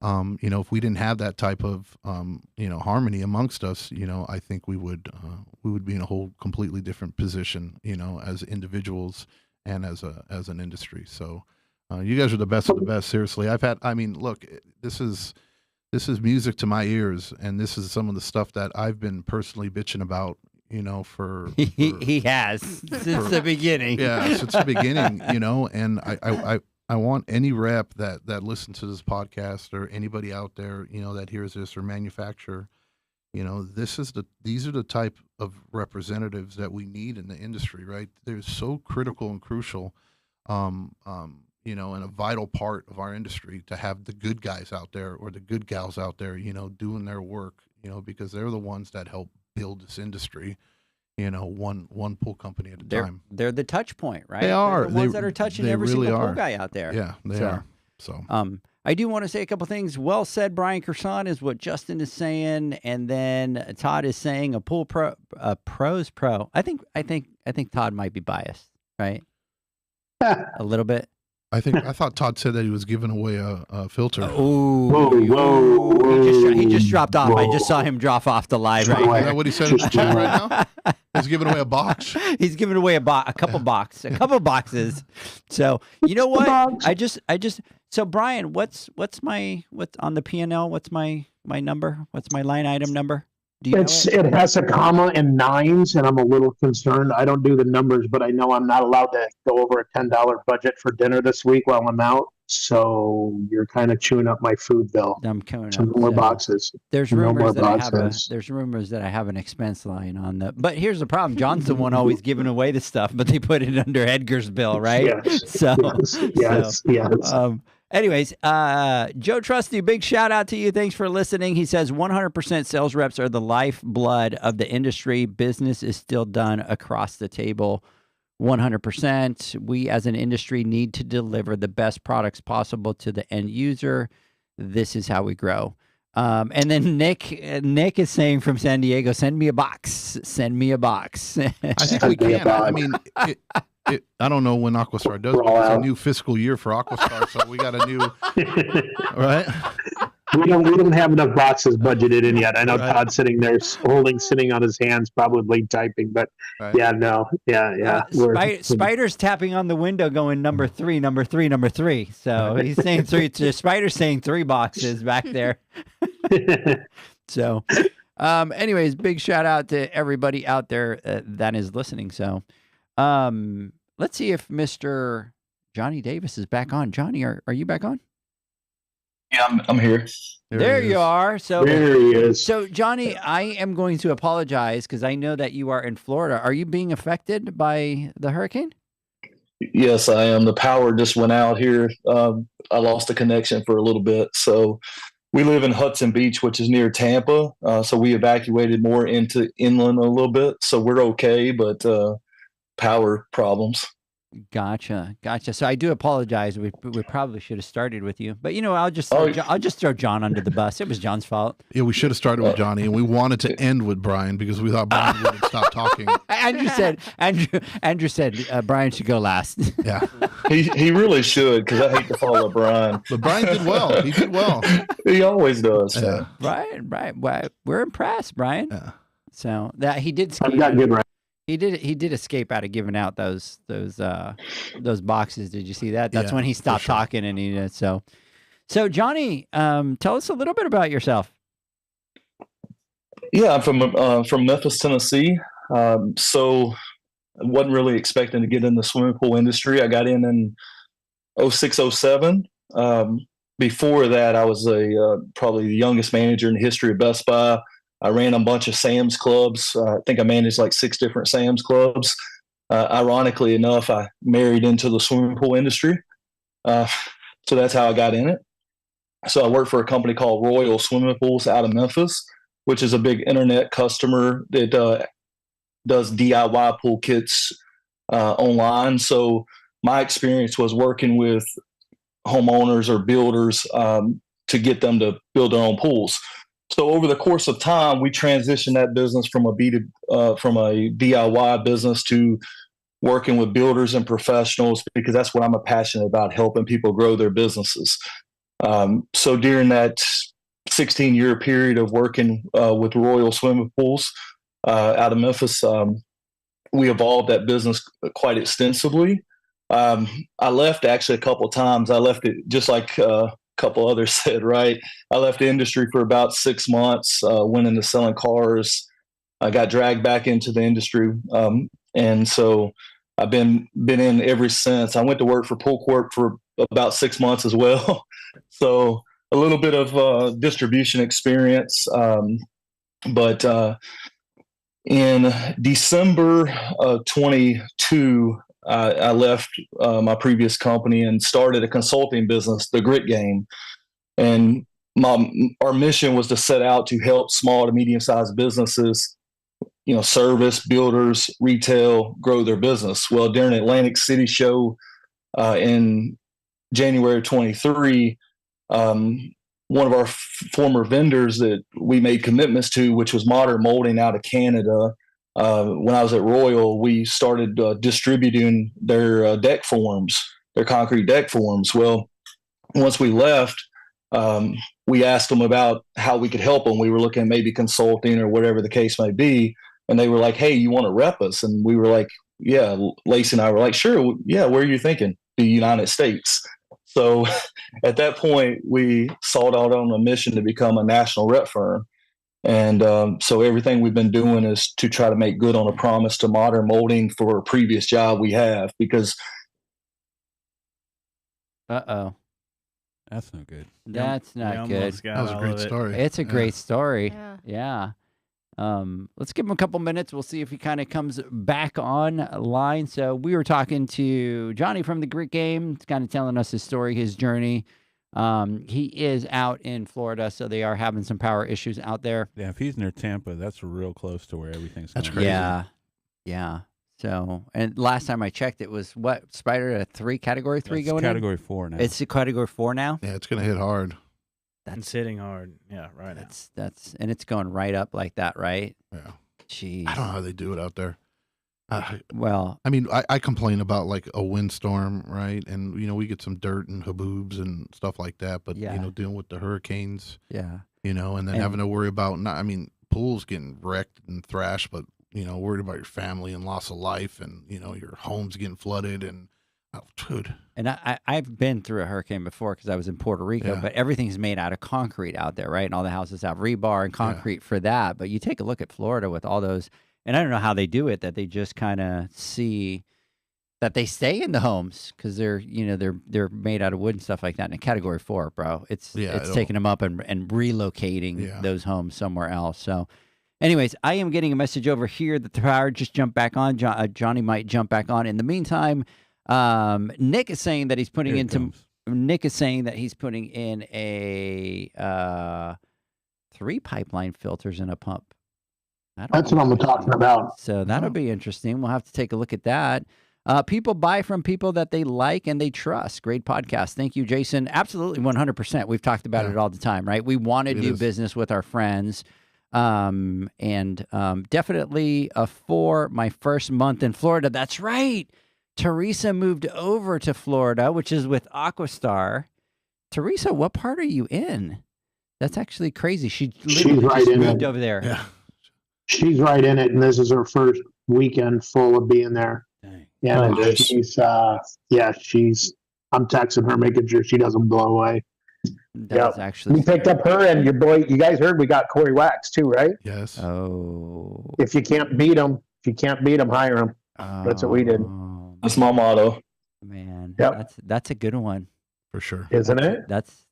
if we didn't have that type of, harmony amongst us, I think we would be in a whole completely different position, as individuals and as an industry. So, you guys are the best of the best. Seriously, look, this is music to my ears, and this is some of the stuff that I've been personally bitching about, for he has since the beginning. Yeah, since the beginning, and I want any rep that listens to this podcast or anybody out there, that hears this or manufacturer, these are the type of representatives that we need in the industry, right? They're so critical and crucial. And a vital part of our industry to have the good guys out there or the good gals out there, doing their work, because they're the ones that help build this industry, one pool company at a time. They're the touch point, right? They are. They're the ones that are touching every really single pool guy out there. Yeah, they are. So, I do want to say a couple things. Well said, Brian Kersan, is what Justin is saying, and then Todd is saying a pro's pro. I think Todd might be biased, right? A little bit. I thought Todd said that he was giving away a filter. Whoa. He just dropped off. Whoa. I just saw him drop off the live right here. Is that what he said in the chat right now? He's giving away a box. He's giving away a couple boxes. So, you know what? So Brian, what's on the P&L? What's my number? What's my line item number? Do you know It has a comma and nines, and I'm a little concerned. I don't do the numbers, but I know I'm not allowed to go over a $10 budget for dinner this week while I'm out. So you're kind of chewing up my food bill. I'm coming Some up. more So boxes. there's No rumors more that I have boxes. there's rumors that I have an expense line on the. But here's the problem: John's the one always giving away the stuff, but they put it under Edgar's bill, right? Yes. So Yes. Yes. Anyways, Joe Trusty, big shout out to you. Thanks for listening. He says 100% sales reps are the lifeblood of the industry. Business is still done across the table. 100%. We as an industry need to deliver the best products possible to the end user. This is how we grow. And then Nick is saying from San Diego, send me a box. Send me a box. I think we can. I mean, I don't know when Aquastar does, but it's a new fiscal year for Aquastar, so we got a new, right? We don't have enough boxes budgeted in yet. I know Todd's sitting there sitting on his hands, probably typing, but Spider's tapping on the window going number 3. So he's saying 3. Spider's saying 3 boxes back there. So, anyways, big shout out to everybody out there that is listening. So, let's see if Mr. Johnny Davis is back on. Johnny, are you back on? Yeah, I'm here. There you are. So there he is. So Johnny, I am going to apologize because I know that you are in Florida. Are you being affected by the hurricane? Yes, I am. The power just went out here. I lost the connection for a little bit. So we live in Hudson Beach, which is near Tampa. So we evacuated more into inland a little bit. So we're okay, but power problems. Gotcha. So I do apologize. We probably should have started with you, but I'll just throw John under the bus. It was John's fault. Yeah, we should have started with Johnny, and we wanted to end with Brian because we thought Brian would stop talking. Andrew said Brian should go last. Yeah, he really should because I hate to follow Brian. But Brian did well. He did well. He always does. Yeah. Right. Well, we're impressed, Brian. Yeah. So that he did. I've got good. Right. He did escape out of giving out those boxes. Did you see that? That's when he stopped talking and he did so. So Johnny, tell us a little bit about yourself. Yeah, I'm from Memphis, Tennessee. So I wasn't really expecting to get in the swimming pool industry. I got in 06, 07. Before that, I was probably the youngest manager in the history of Best Buy. I ran a bunch of Sam's Clubs. I think I managed like 6 different Sam's Clubs. Ironically enough, I married into the swimming pool industry. So that's how I got in it. So I worked for a company called Royal Swimming Pools out of Memphis, which is a big internet customer that does DIY pool kits online. So my experience was working with homeowners or builders to get them to build their own pools. So over the course of time, we transitioned that business from a DIY business to working with builders and professionals because that's what I'm passionate about, helping people grow their businesses. So during that 16-year period of working with Royal Swimming Pools out of Memphis, we evolved that business quite extensively. I left actually a couple of times. I left it just like couple others said, right? I left the industry for about 6 months, went into selling cars. I got dragged back into the industry. And so I've been in ever since. I went to work for Pool Corp for about 6 months as well. So a little bit of distribution experience. But in December of 22, I left my previous company and started a consulting business, The Grit Game. And our mission was to set out to help small to medium-sized businesses, service, builders, retail, grow their business. Well, during the Atlantic City show in January of 23, one of our former vendors that we made commitments to, which was Modern Molding out of Canada, when I was at Royal, we started distributing their deck forms, their concrete deck forms. Well, once we left, we asked them about how we could help them. We were looking at maybe consulting or whatever the case may be. And they were like, hey, you want to rep us? And we were like, yeah, Lacey and I were like, sure. Yeah. Where are you thinking? The United States. So at that point, we sought out on a mission to become a national rep firm. And so everything we've been doing is to try to make good on a promise to Modern Molding for a previous job we have, because Uh-oh. That's no good. That's not good. That was a great story. It's a great story. Yeah. Let's give him a couple minutes. We'll see if he kind of comes back online. So we were talking to Johnny from the Grit Game, kind of telling us his story, his journey. He is out in Florida, so they are having some power issues out there. Yeah, if he's near Tampa, that's real close to where everything's going. That's crazy. Yeah. So, and last time I checked, it was what, Spider, a category 3 That's going category in? 4 now. It's a category 4 now? Yeah, it's going to hit hard. It's hitting hard. Yeah, right now. That's and it's going right up like that, right? Yeah. Jeez. I don't know how they do it out there. Well, I mean, I complain about like a windstorm, right? And, we get some dirt and haboobs and stuff like that. But, dealing with the hurricanes, yeah. and then having to worry about, pools getting wrecked and thrashed, but, worried about your family and loss of life and, your home's getting flooded and, dude. And I've been through a hurricane before because I was in Puerto Rico, but everything's made out of concrete out there, right? And all the houses have rebar and concrete for that. But you take a look at Florida with all those, and I don't know how they do it, that they just kind of see that they stay in the homes because they're made out of wood and stuff like that. In a category 4, bro, it's taking them up and relocating those homes somewhere else. So anyways, I am getting a message over here that the power just jumped back on. Johnny might jump back on. In the meantime, Nick is saying that he's putting in a 3 pipeline filters in a pump. That's what I'm talking about. So that'll be interesting. We'll have to take a look at that. People buy from people that they like and they trust. Great podcast. Thank you, Jason. Absolutely, 100%. We've talked about it all the time, right? We want to do business with our friends. And definitely a 4 my first month in Florida. That's right. Teresa moved over to Florida, which is with Aquastar. Teresa, what part are you in? That's actually crazy. She's right in moved it. over there. Yeah. She's right in it, and this is her first weekend full of being there. Dang. Yeah, she's I'm texting her, making sure she doesn't blow away. That's actually we picked up her and your boy. You guys heard we got Corey Wax too, right? Yes. Oh. If you can't beat them, hire them. That's what we did. That's my motto. Man, Yep. that's a good one. For sure. Isn't it? That's.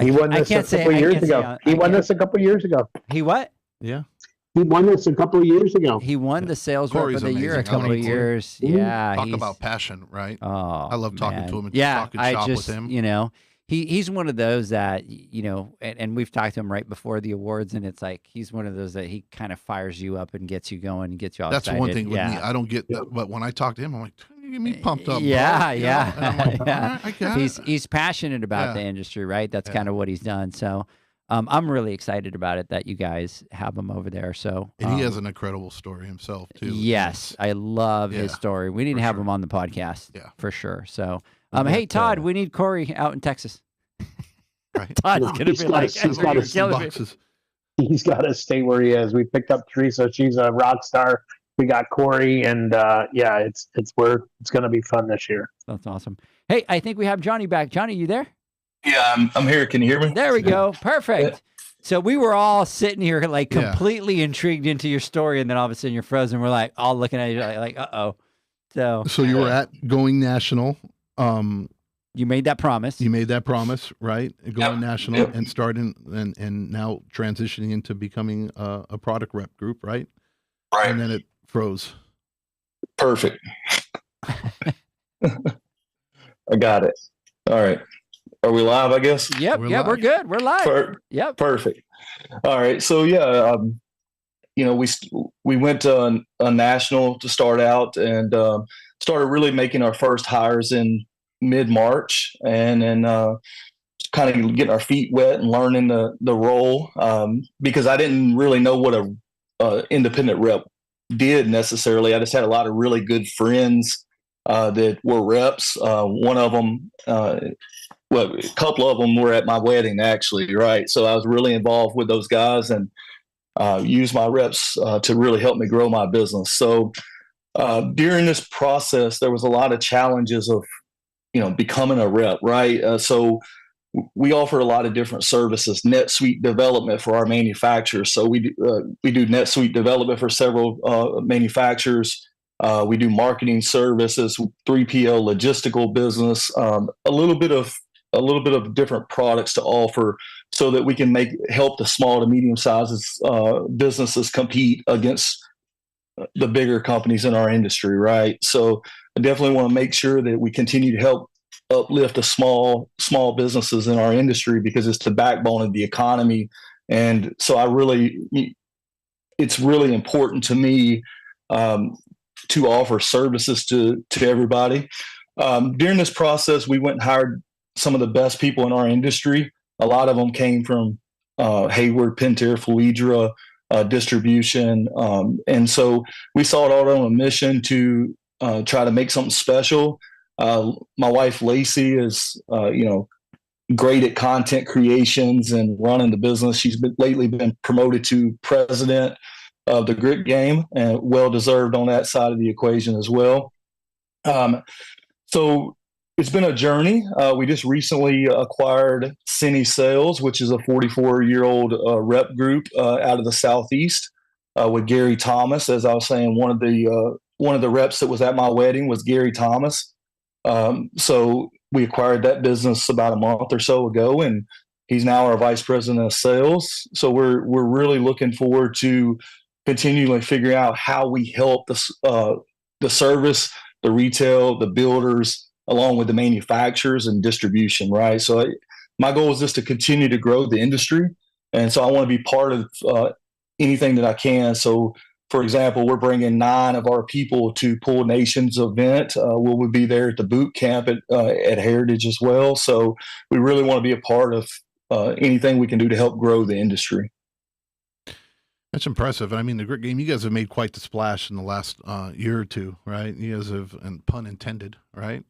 He won this a couple years ago. He won this a couple years ago. He what? Yeah. He won this a couple of years ago. He won the sales Corey's rep of the year a amazing. I couple like of Corey. years. Mhm. Yeah. Talk he's- about passion, right? Oh, I love talking man. to him and talking I shop just, with him. He's one of those that, and we've talked to him right before the awards, and it's like he's one of those that he kind of fires you up and gets you going and gets you all That's excited. one thing with yeah. me. I don't get that, but when I talk to him, I'm like, you get me pumped up. Yeah, bro. yeah. And I'm like, Yeah. all right, I got it. He's passionate about the industry, right? That's kind of what he's done. So I'm really excited about it that you guys have him over there. So And he has an incredible story himself too. Yes, I love his story. We need to have him on the podcast, for sure. So, hey Todd, we need Corey out in Texas. Right. Todd's gonna be like, he's got to stay where he is. We picked up Teresa; she's a rock star. We got Corey, and it's going to be fun this year. That's awesome. Hey, I think we have Johnny back. Johnny, you there? Yeah, I'm here. Can you hear me? There we go. Perfect. So we were all sitting here like completely intrigued into your story, and then all of a sudden you're frozen. We're like all looking at you like uh-oh. So you were at Going National. You made that promise. You made that promise, right? Going national and starting and now transitioning into becoming a product rep group, right? Right. And then it froze. Perfect. I got it. All right. Are we live, I guess? Yep. We're good. We're live. Yep. Perfect. All right. So we went to a national to start out and started really making our first hires in mid-March, and then kind of getting our feet wet and learning the role, because I didn't really know what a independent rep did necessarily. I just had a lot of really good friends that were reps. One of them, a couple of them were at my wedding actually, right? So I was really involved with those guys and used my reps to really help me grow my business. So during this process, there was a lot of challenges of becoming a rep, right? So we offer a lot of different services. NetSuite development for our manufacturers. So we do NetSuite development for several manufacturers. We do marketing services, 3PL logistical business, a little bit of different products to offer, so that we can help the small to medium sizes businesses compete against the bigger companies in our industry, right? So I definitely want to make sure that we continue to help uplift the small businesses in our industry, because it's the backbone of the economy. And so it's really important to me to offer services to everybody. During this process, we went and hired some of the best people in our industry. A lot of them came from Hayward, Pentair, Fluidra, distribution. And so we saw it all on a mission to try to make something special. My wife, Lacey, is, great at content creations and running the business. She's lately been promoted to president of the Grit Game, and well-deserved on that side of the equation as well. So it's been a journey. We just recently acquired Cine Sales, which is a 44-year-old rep group out of the Southeast with Gary Thomas. As I was saying, one of the reps that was at my wedding was Gary Thomas. So we acquired that business about a month or so ago, and he's now our vice president of sales. So we're really looking forward to continually figuring out how we help the service, the retail, the builders, along with the manufacturers and distribution, right? So my goal is just to continue to grow the industry. And so I want to be part of anything that I can. So, for example, we're bringing 9 of our people to Pool Nation's event. We'll be there at the boot camp at Heritage as well. So we really want to be a part of anything we can do to help grow the industry. That's impressive. I mean, the Grit Game, you guys have made quite the splash in the last year or two, right? You guys have, and pun intended, right?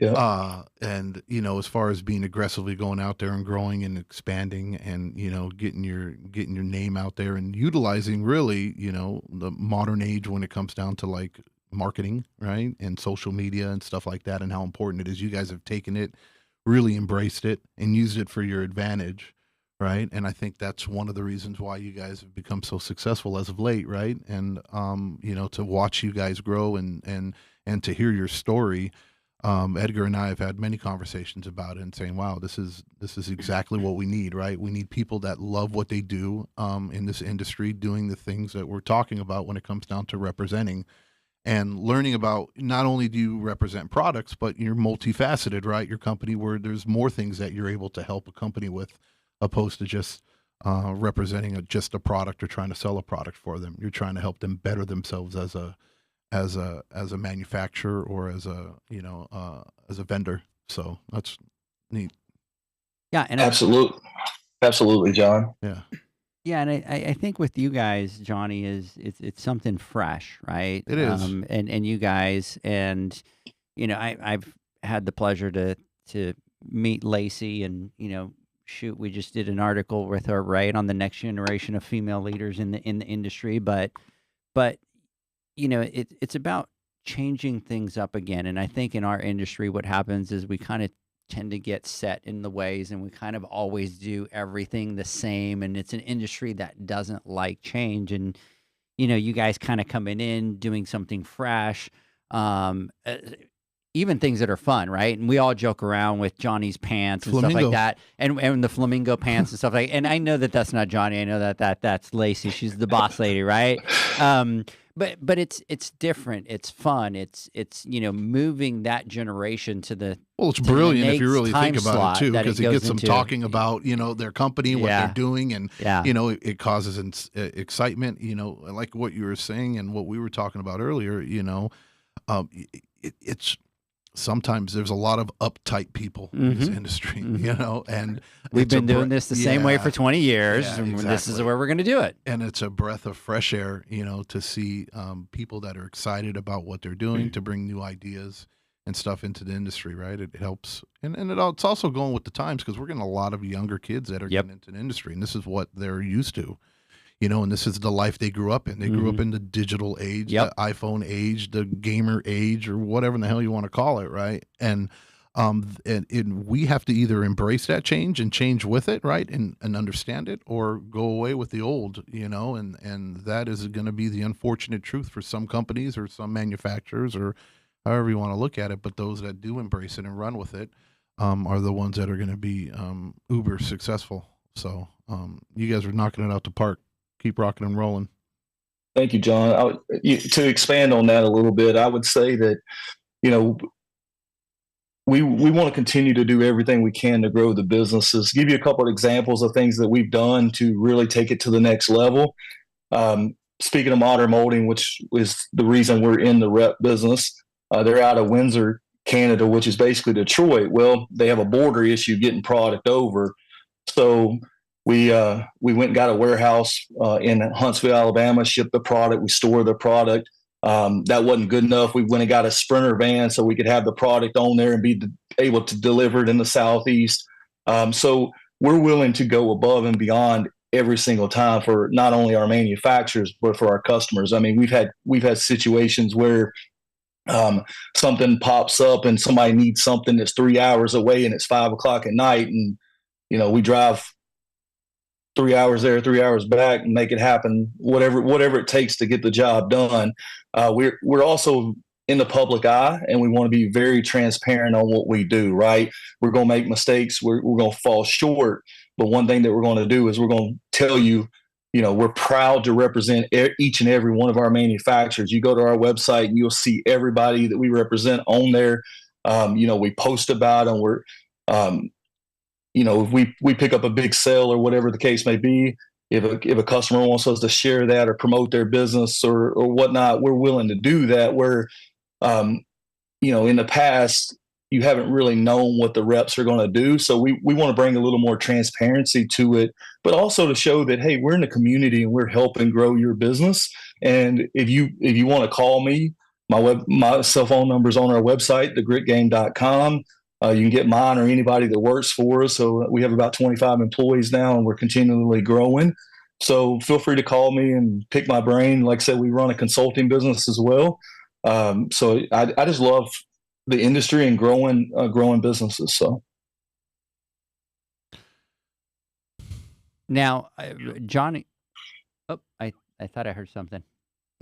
Yeah. And, as far as being aggressively going out there and growing and expanding and, getting your name out there and utilizing really, the modern age when it comes down to like marketing, right? And social media and stuff like that, and how important it is. You guys have taken it, really embraced it, and used it for your advantage. Right. And I think that's one of the reasons why you guys have become so successful as of late. Right. And, to watch you guys grow and to hear your story, Edgar and I have had many conversations about it and saying, wow, this is exactly what we need. Right. We need people that love what they do in this industry, doing the things that we're talking about when it comes down to representing and learning about, not only do you represent products, but you're multifaceted, right? Your company, where there's more things that you're able to help a company with, opposed to just representing just a product or trying to sell a product for them. You're trying to help them better themselves as a manufacturer or as a vendor. So that's neat. Yeah, and absolutely, John. Yeah. Yeah, and I think with you guys, Johnny, it's something fresh, right? It is. And you guys, and I've had the pleasure to meet Lacey, and shoot, we just did an article with her, right, on the next generation of female leaders in the industry, but it's about changing things up again. And I think in our industry, what happens is we kind of tend to get set in the ways, and we kind of always do everything the same. And it's an industry that doesn't like change. And you guys kind of coming in, doing something fresh. Even things that are fun, right? And we all joke around with Johnny's pants and stuff like that, and the flamingo pants and stuff like. And I know that that's not Johnny. I know that's Lacey. She's the boss lady, right? But it's different. It's fun. It's moving that generation to the. Well, it's brilliant if you really think about it too, because it gets them talking about their company, what they're doing, and it causes excitement. Like what you were saying and what we were talking about earlier. It's. Sometimes there's a lot of uptight people in this industry, and we've been doing this the same way for 20 years. And exactly. This is where we're going to do it. And it's a breath of fresh air, to see people that are excited about what they're doing, to bring new ideas and stuff into the industry, right? It helps. And it's also going with the times, because we're getting a lot of younger kids that are getting into the industry, and this is what they're used to. And this is the life they grew up in. They grew up in the digital age, the iPhone age, the gamer age, or whatever in the hell you want to call it, right? And And we have to either embrace that change and change with it, right, and understand it, or go away with the old, and that is going to be the unfortunate truth for some companies or some manufacturers or however you want to look at it. But those that do embrace it and run with it are the ones that are going to be uber successful. So you guys are knocking it out the park. Keep rocking and rolling. Thank you, John. To expand on that a little bit, I would say that, we want to continue to do everything we can to grow the businesses. Give you a couple of examples of things that we've done to really take it to the next level. Speaking of Modern Molding, which is the reason we're in the rep business, they're out of Windsor, Canada, which is basically Detroit. Well, they have a border issue getting product over. So we went and got a warehouse in Huntsville, Alabama, shipped the product, we store the product. That wasn't good enough. We went and got a Sprinter van so we could have the product on there and be able to deliver it in the Southeast. So we're willing to go above and beyond every single time for not only our manufacturers, but for our customers. I mean, we've had situations where something pops up and somebody needs something that's 3 hours away and it's 5 o'clock at night. And, we drive 3 hours there, 3 hours back and make it happen, whatever it takes to get the job done. We're also in the public eye, and we want to be very transparent on what we do, right? We're going to make mistakes. We're going to fall short. But one thing that we're going to do is we're going to tell you, we're proud to represent each and every one of our manufacturers. You go to our website and you'll see everybody that we represent on there. We post about them. We're, if we pick up a big sale or whatever the case may be, if a customer wants us to share that or promote their business or whatnot, we're willing to do that. Where, in the past, you haven't really known what the reps are going to do. So we want to bring a little more transparency to it, but also to show that, hey, we're in the community and we're helping grow your business. And if you want to call me, my cell phone number is on our website, thegritgame.com. You can get mine or anybody that works for us. So we have about 25 employees now, and we're continually growing. So feel free to call me and pick my brain. Like I said, we run a consulting business as well. So I just love the industry and growing businesses. So now, Johnny. Oh, I thought I heard something.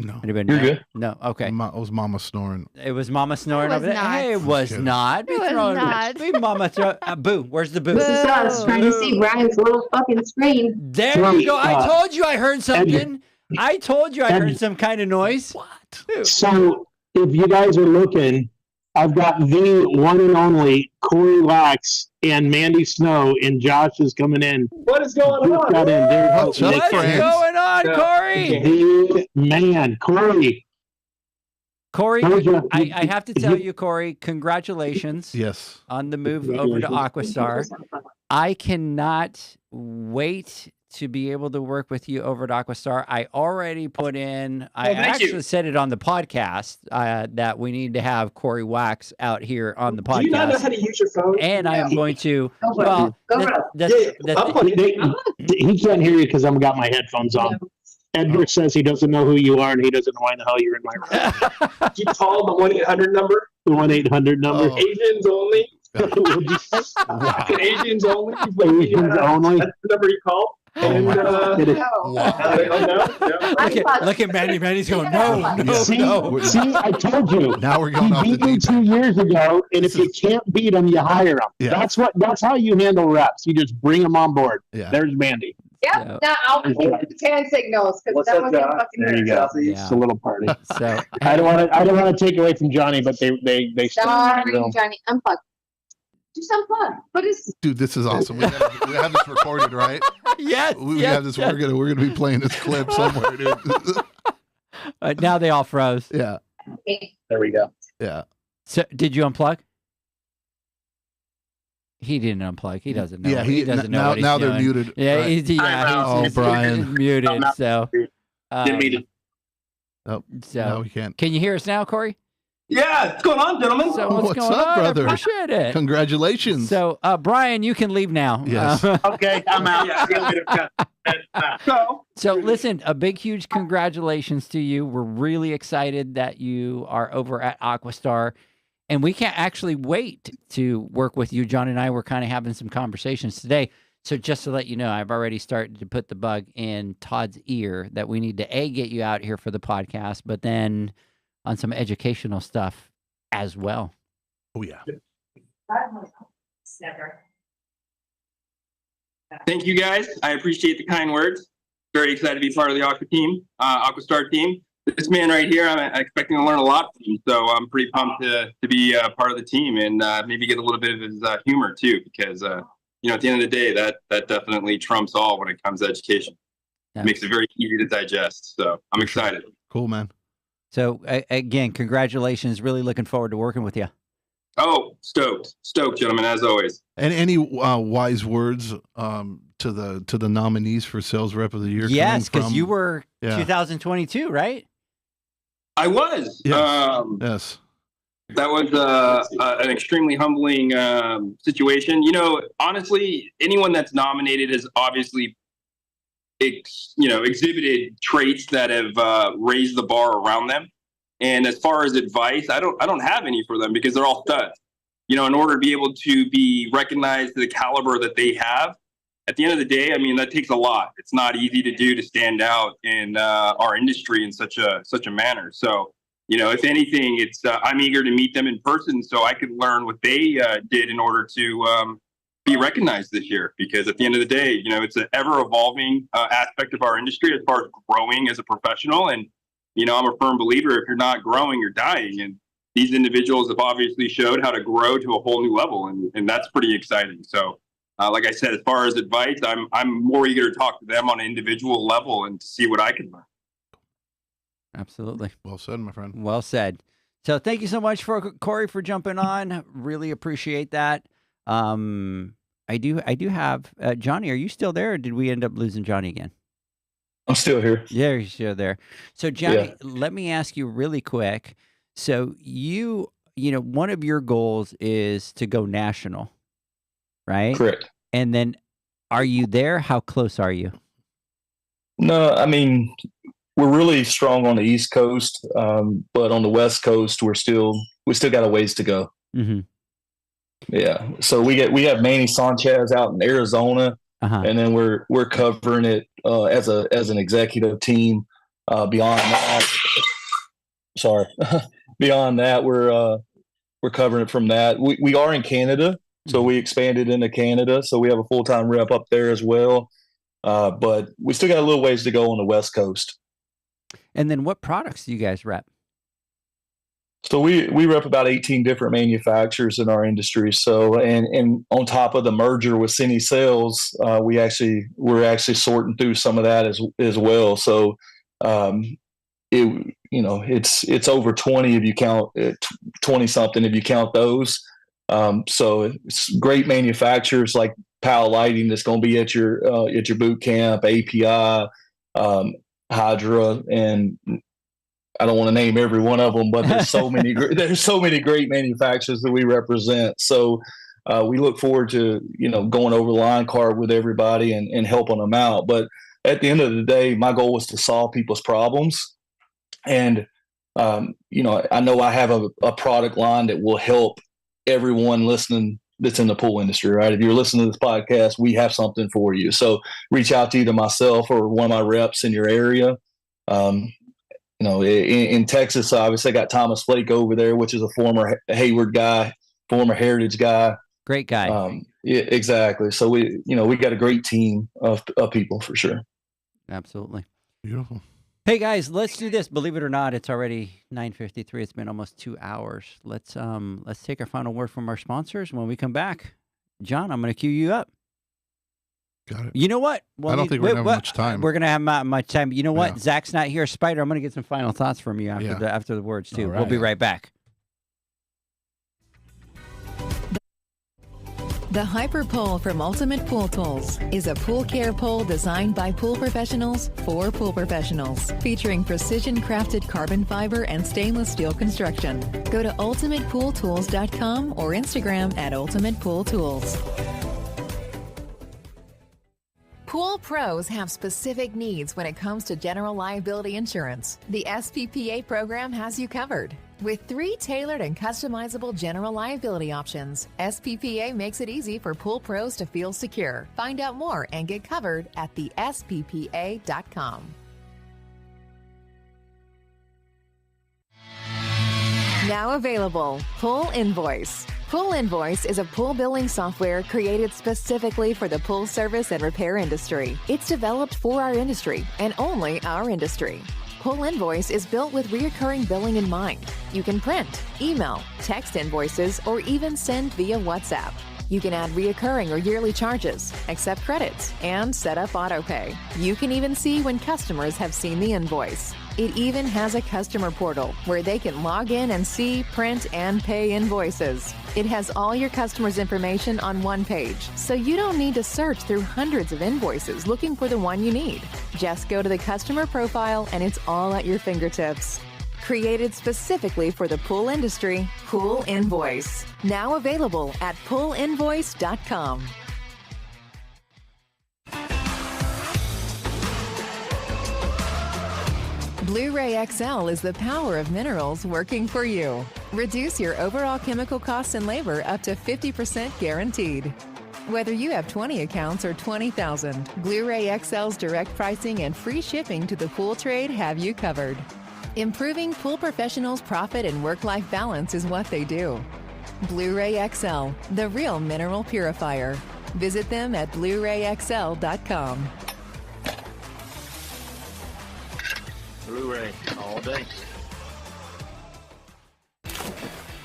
No, you're good. No, okay. It was Mama snoring. It was Mama snoring It over was there. not. Hey, it was not. It was not. Leave Mama throw. Boo. Where's the boo? This is us trying to see Brian's little fucking screen. There you go. I told you I heard something. I told you I heard some kind of noise. What? So if you guys are looking, I've got the one and only Corey Wax and Mandy Snow, and Josh is coming in. What is going on? What's going on, Corey? The man, Corey. Corey, I have to tell you, Corey, congratulations. Yes. On the move over to Aquastar. I cannot wait to be able to work with you over at Aquastar. I already put in, I actually said it on the podcast that we need to have Corey Wax out here on the podcast. Do you not know how to use your phone? And I am going to, he can't hear you because I've got my headphones on. Edgar says he doesn't know who you are and he doesn't know why the hell you're in my room. You call the 1-800 number? The 1-800 number. Asians only. Asians only. Asians only. That's the number you call. And, look at Manny. Manny's going, no. See, I told you. Now we're going off the deep end. 2 years ago, and if you can't beat them, you hire them. Yeah. That's how you handle reps. You just bring them on board. Yeah. There's Mandy. Yep. Now I'll put the hand signals because that was fucking. There you go. Yeah. It's a little party. So I don't want to take away from Johnny, but they Sorry, Johnny. Unplug. Just unplug. What is? Dude, this is awesome. We have this recorded, right? Yes. We have this. Yes. We're gonna be playing this clip somewhere, dude. Now they all froze. Yeah. Okay. There we go. Yeah. So did you unplug? He didn't unplug. He doesn't know. Yeah, he doesn't know. What he's now doing. they're muted. Yeah, right? he's Brian muted. So, Didn't mean to. Oh, so no, we can't. Can you hear us now, Corey? Yeah, what's going on, gentlemen? So what's going up, on, brother? I appreciate it. Congratulations. So, Brian, you can leave now. Yes. Okay, I'm out. So listen, a big, huge congratulations to you. We're really excited that you are over at Aquastar. And we can't actually wait to work with you. John and I were kind of having some conversations today. So just to let you know, I've already started to put the bug in Todd's ear that we need to get you out here for the podcast, but then on some educational stuff as well. Oh, yeah. Thank you, guys. I appreciate the kind words. Very excited to be part of the Aqua team, Aquastar team. This man right here, I'm expecting to learn a lot from him. So I'm pretty pumped to be part of the team and maybe get a little bit of his humor too, because at the end of the day, that definitely trumps all when it comes to education. It makes it very easy to digest. So I'm excited. Cool, man. So again, congratulations. Really looking forward to working with you. Oh, stoked, gentlemen, as always. And any wise words to the nominees for Sales Rep of the Year? Yes, because you were 2022, right? I was. Yes. Yes. That was an extremely humbling situation. Honestly, anyone that's nominated has obviously, exhibited traits that have raised the bar around them. And as far as advice, I don't have any for them because they're all studs. In order to be able to be recognized to the caliber that they have, at the end of the day, I mean, that takes a lot. It's not easy to do to stand out in our industry in such a manner. So, if anything, it's I'm eager to meet them in person so I could learn what they did in order to be recognized this year. Because at the end of the day, it's an ever evolving aspect of our industry as far as growing as a professional. And I'm a firm believer if you're not growing, you're dying. And these individuals have obviously showed how to grow to a whole new level, and that's pretty exciting. So, like I said, as far as advice, I'm more eager to talk to them on an individual level and to see what I can learn. Absolutely. Well said, my friend. Well said. So thank you so much for Corey for jumping on. Really appreciate that. I do have Johnny. Are you still there, or did we end up losing Johnny again? I'm still here. Yeah, you're still there. So Johnny, let me ask you really quick. So one of your goals is to go national, right? Correct. And then are you there? How close are you? No, I mean, we're really strong on the East Coast, but on the West Coast, we still got a ways to go. Mm-hmm. Yeah. So we have Manny Sanchez out in Arizona, and then we're covering it as an executive team. Beyond that, beyond that, we're covering it from that. We are in Canada, so we expanded into Canada. So we have a full-time rep up there as well. But we still got a little ways to go on the West Coast. And then what products do you guys rep? So we rep about 18 different manufacturers in our industry. So and on top of the merger with Cine Sales, we're actually sorting through some of that as well. So it's over 20 if you count 20 something if you count those. So it's great manufacturers like Powell Lighting that's going to be at your boot camp, API, Hydra, and I don't want to name every one of them, but there's so many great manufacturers that we represent. So we look forward to going over the line card with everybody and helping them out. But at the end of the day, my goal was to solve people's problems, and I know I have a product line that will help everyone listening that's in the pool industry, right? If you're listening to this podcast, we have something for you. So reach out to either myself or one of my reps in your area. In Texas, obviously I got Thomas Flake over there, which is a former Hayward guy, former Heritage guy. Great guy. Yeah, exactly. So we got a great team of people for sure. Absolutely. Beautiful. Hey guys, let's do this. Believe it or not, it's already 9:53. It's been almost 2 hours. Let's take our final word from our sponsors. When we come back, John, I'm going to cue you up. Got it. You know what? I don't think we're going to have much time. We're going to have much time. You know what? Zach's not here. Spider, I'm going to get some final thoughts from you after the words too. We'll be right back. The Hyper Pole from Ultimate Pool Tools is a pool care pole designed by pool professionals for pool professionals, featuring precision-crafted carbon fiber and stainless steel construction. Go to ultimatepooltools.com or Instagram at Ultimate Pool Tools. Pool pros have specific needs when it comes to general liability insurance. The SPPA program has you covered. With 3 tailored and customizable general liability options, SPPA makes it easy for pool pros to feel secure. Find out more and get covered at thesppa.com. Now available, Pool Invoice. Pool Invoice is a pool billing software created specifically for the pool service and repair industry. It's developed for our industry and only our industry. Pool Invoice is built with recurring billing in mind. You can print, email, text invoices, or even send via WhatsApp. You can add reoccurring or yearly charges, accept credits, and set up autopay. You can even see when customers have seen the invoice. It even has a customer portal where they can log in and see, print, and pay invoices. It has all your customers' information on one page, so you don't need to search through hundreds of invoices looking for the one you need. Just go to the customer profile and it's all at your fingertips. Created specifically for the pool industry, Pool Invoice. Now available at poolinvoice.com. Blu-ray XL is the power of minerals working for you. Reduce your overall chemical costs and labor up to 50% guaranteed. Whether you have 20 accounts or 20,000, Blu-ray XL's direct pricing and free shipping to the pool trade have you covered. Improving pool professionals' profit and work-life balance is what they do. Blu-ray XL, the real mineral purifier. Visit them at BluRayXL.com. Blu-ray all day.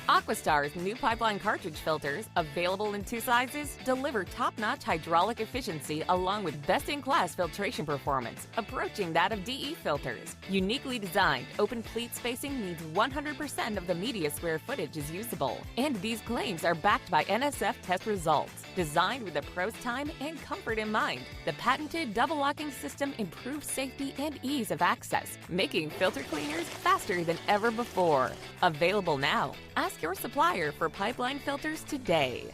Aquastar's new pipeline cartridge filters, available in 2 sizes, deliver top-notch hydraulic efficiency along with best-in-class filtration performance, approaching that of DE filters. Uniquely designed, open pleat spacing means 100% of the media square footage is usable. And these claims are backed by NSF test results. Designed with the pro's time and comfort in mind, the patented double locking system improves safety and ease of access, making filter cleaners faster than ever before. Available now. Ask your supplier for pipeline filters today.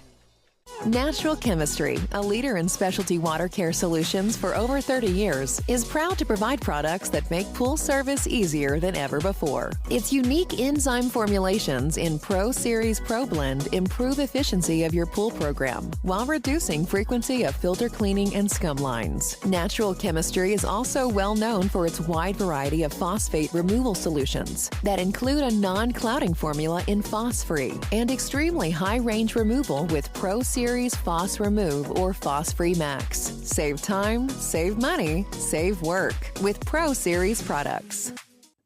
Natural Chemistry, a leader in specialty water care solutions for over 30 years, is proud to provide products that make pool service easier than ever before. Its unique enzyme formulations in Pro Series Pro Blend improve efficiency of your pool program while reducing frequency of filter cleaning and scum lines. Natural Chemistry is also well known for its wide variety of phosphate removal solutions that include a non-clouding formula in Phos-Free and extremely high-range removal with Pro Series Phos Remove or Phos Free Max. Save time, save money, save work with Pro Series products.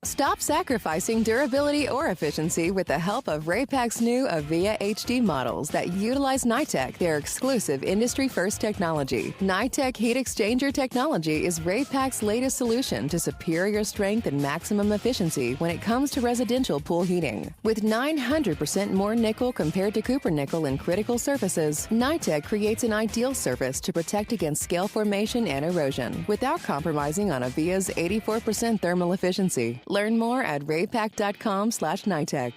Stop sacrificing durability or efficiency with the help of Raypak's new Avia HD models that utilize NITEC, their exclusive industry-first technology. NITEC heat exchanger technology is Raypak's latest solution to superior strength and maximum efficiency when it comes to residential pool heating. With 900% more nickel compared to copper nickel in critical surfaces, NITEC creates an ideal surface to protect against scale formation and erosion without compromising on Avia's 84% thermal efficiency. Learn more at raypak.com/NITEC.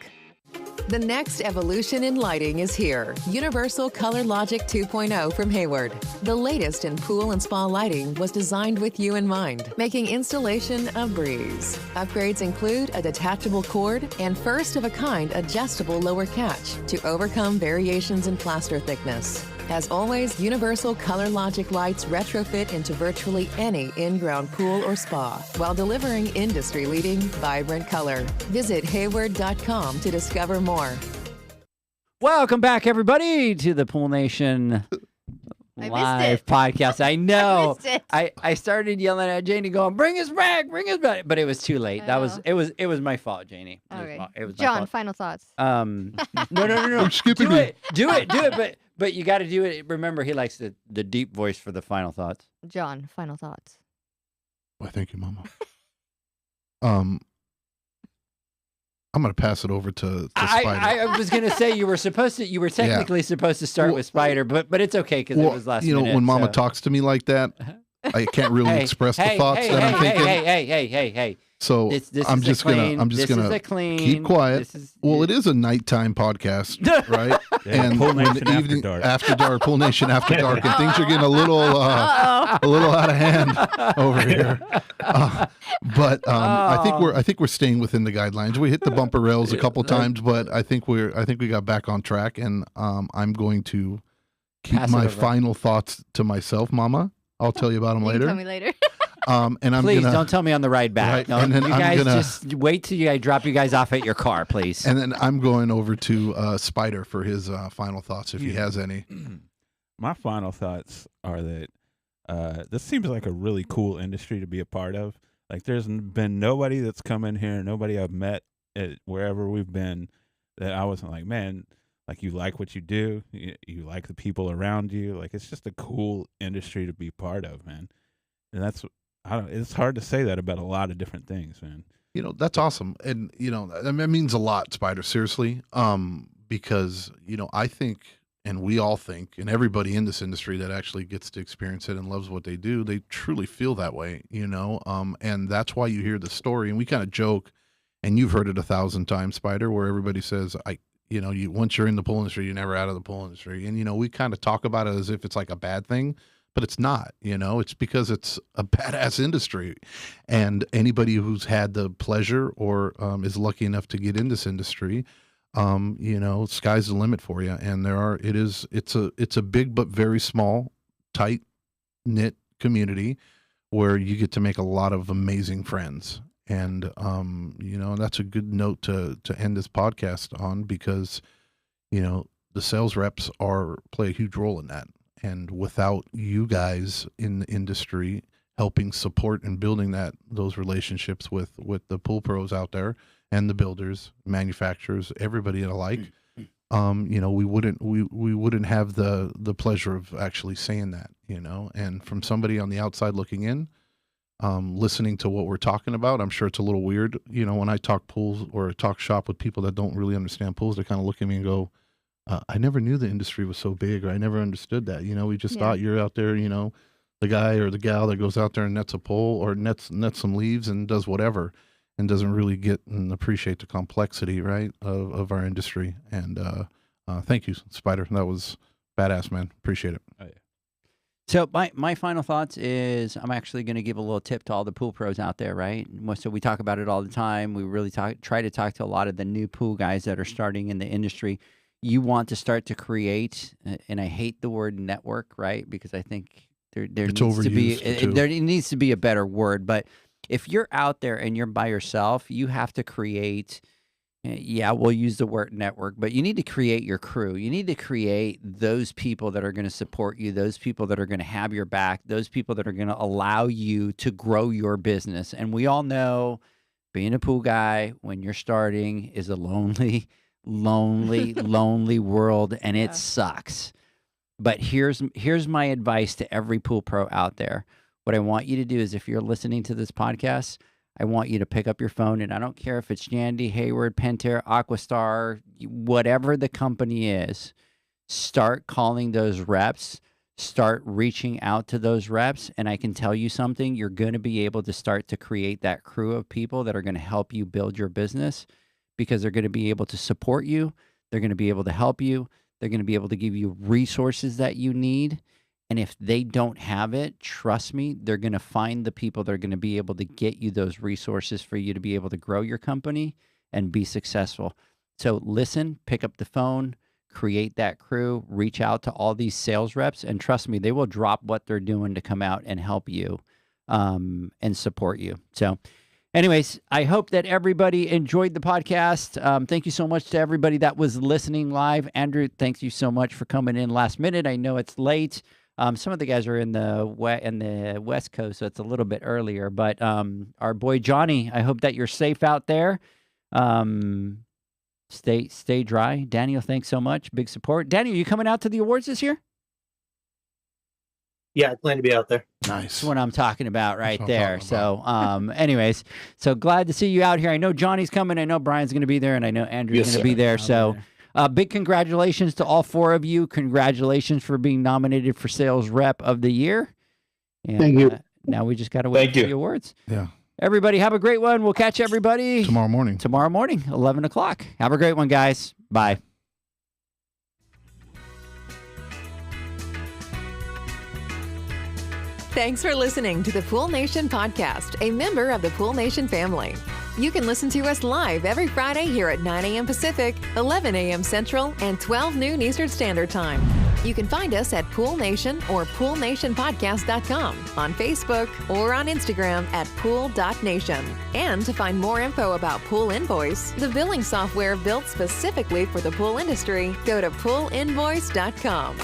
The next evolution in lighting is here. Universal Color Logic 2.0 from Hayward. The latest in pool and spa lighting was designed with you in mind, making installation a breeze. Upgrades include a detachable cord and first-of-a-kind adjustable lower catch to overcome variations in plaster thickness. As always, Universal Color Logic lights retrofit into virtually any in-ground pool or spa while delivering industry-leading, vibrant color. Visit Hayward.com to discover more. Welcome back, everybody, to the Pool Nation live podcast. I know. I started yelling at Janie, going, "Bring us back, bring us back!" But it was too late. It was my fault, Janie. Okay. It was my John, fault. final thoughts. No. Do it. But you got to do it. Remember, he likes the deep voice for the final thoughts. John, final thoughts. Well, thank you, Mama. I'm going to pass it over to Spider. I was going to say you were technically supposed to start with Spider, but it's okay because it was last minute. When Mama talks to me like that, I can't really express the thoughts that I'm thinking. Hey. So This I'm is just clean, gonna this is a clean, keep quiet. this is- Well, it is a nighttime podcast, right? Yeah, and Pool when Nation the After evening Dark. after dark, Pool Nation After Dark, and things are getting a little out of hand over here. But I think we're staying within the guidelines. We hit the bumper rails a couple times, but I think we got back on track, and I'm going to keep Pass it my over. final thoughts to myself, Mama. I'll tell you about them You can later. tell me later. And I'm Please gonna, don't tell me on the ride back. Right, No, and then you I'm guys gonna- just wait till I drop you guys off at your car, please. and then I'm going over to Spider for his final thoughts if he has any. My final thoughts are that this seems like a really cool industry to be a part of. Like, there's been nobody that's come in here, nobody I've met at wherever we've been, that I wasn't like, man, like, you like what you do, you like the people around you. Like, it's just a cool industry to be part of, man. And it's hard to say that about a lot of different things, man. You know, that's awesome. And, you know, that means a lot, Spider, seriously. Because, you know, I think, and we all think, and everybody in this industry that actually gets to experience it and loves what they do, they truly feel that way, you know? And that's why you hear the story. And we kind of joke, and you've heard it 1,000 times, Spider, where everybody says, once you're in the pool industry, you're never out of the pool industry. And, you know, we kind of talk about it as if it's like a bad thing, but it's not, you know, it's because it's a badass industry. And anybody who's had the pleasure or is lucky enough to get in this industry, you know, sky's the limit for you. And it's a big but very small, tight knit community where you get to make a lot of amazing friends. And you know, that's a good note to end this podcast on, because, you know, the sales reps play a huge role in that. And without you guys in the industry helping support and building those relationships with the pool pros out there and the builders, manufacturers, everybody alike, you know, we wouldn't have the pleasure of actually saying that, you know. And from somebody on the outside looking in, listening to what we're talking about, I'm sure it's a little weird, you know, when I talk pools or talk shop with people that don't really understand pools, they kind of look at me and go, I never knew the industry was so big, or I never understood that. You know, we just thought you're out there, you know, the guy or the gal that goes out there and nets a pole or nets some leaves and does whatever, and doesn't really get and appreciate the complexity, right, of our industry. And thank you, Spider. That was badass, man. Appreciate it. Oh, yeah. So my final thoughts is I'm actually going to give a little tip to all the pool pros out there, right? So we talk about it all the time. We really try to talk to a lot of the new pool guys that are starting in the industry. You want to start to create, and I hate the word network, right? Because I think there needs to be there needs to be a better word. But if you're out there and you're by yourself, you have to create. Yeah, we'll use the word network, but you need to create your crew. You need to create those people that are going to support you, those people that are going to have your back, those people that are going to allow you to grow your business. And we all know being a pool guy when you're starting is a lonely world, and it sucks. But here's my advice to every pool pro out there. What I want you to do is, if you're listening to this podcast, I want you to pick up your phone, and I don't care if it's Jandy, Hayward, Pentair, Aquastar, whatever the company is, start calling those reps, start reaching out to those reps, and I can tell you something, you're going to be able to start to create that crew of people that are going to help you build your business, because they're going to be able to support you, they're going to be able to help you, they're going to be able to give you resources that you need. And if they don't have it, trust me, they're going to find the people that are going to be able to get you those resources for you to be able to grow your company and be successful. So listen, pick up the phone, create that crew, reach out to all these sales reps, and trust me, they will drop what they're doing to come out and help you and support you. So anyways, I hope that everybody enjoyed the podcast. Thank you so much to everybody that was listening live. Andrew, thank you so much for coming in last minute. I know it's late. Some of the guys are in the West Coast, so it's a little bit earlier. But our boy Johnny, I hope that you're safe out there. Stay dry. Daniel, thanks so much. Big support. Daniel, you coming out to the awards this year? Yeah, I plan to be out there. Nice. That's what I'm talking about right there. So, anyways, so glad to see you out here. I know Johnny's coming. I know Brian's going to be there, and I know Andrew's going to be there. So. Big congratulations to all four of you. Congratulations for being nominated for Sales Rep of the Year. And, Thank you. Now we just got to wait for the awards. Yeah. Everybody have a great one. We'll catch everybody Tomorrow morning. 11 o'clock. Have a great one, guys. Bye. Thanks for listening to the Pool Nation podcast, a member of the Pool Nation family. You can listen to us live every Friday here at 9 a.m. Pacific, 11 a.m. Central, and 12 noon Eastern Standard Time. You can find us at Pool Nation or poolnationpodcast.com, on Facebook, or on Instagram at pool.nation. And to find more info about Pool Invoice, the billing software built specifically for the pool industry, go to poolinvoice.com.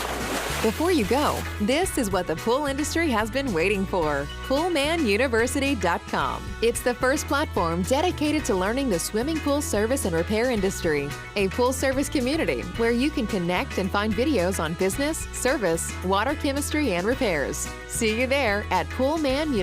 Before you go, this is what the pool industry has been waiting for. PoolmanUniversity.com. It's the first platform dedicated to learning the swimming pool service and repair industry. A pool service community where you can connect and find videos on business, service, water chemistry, and repairs. See you there at Poolman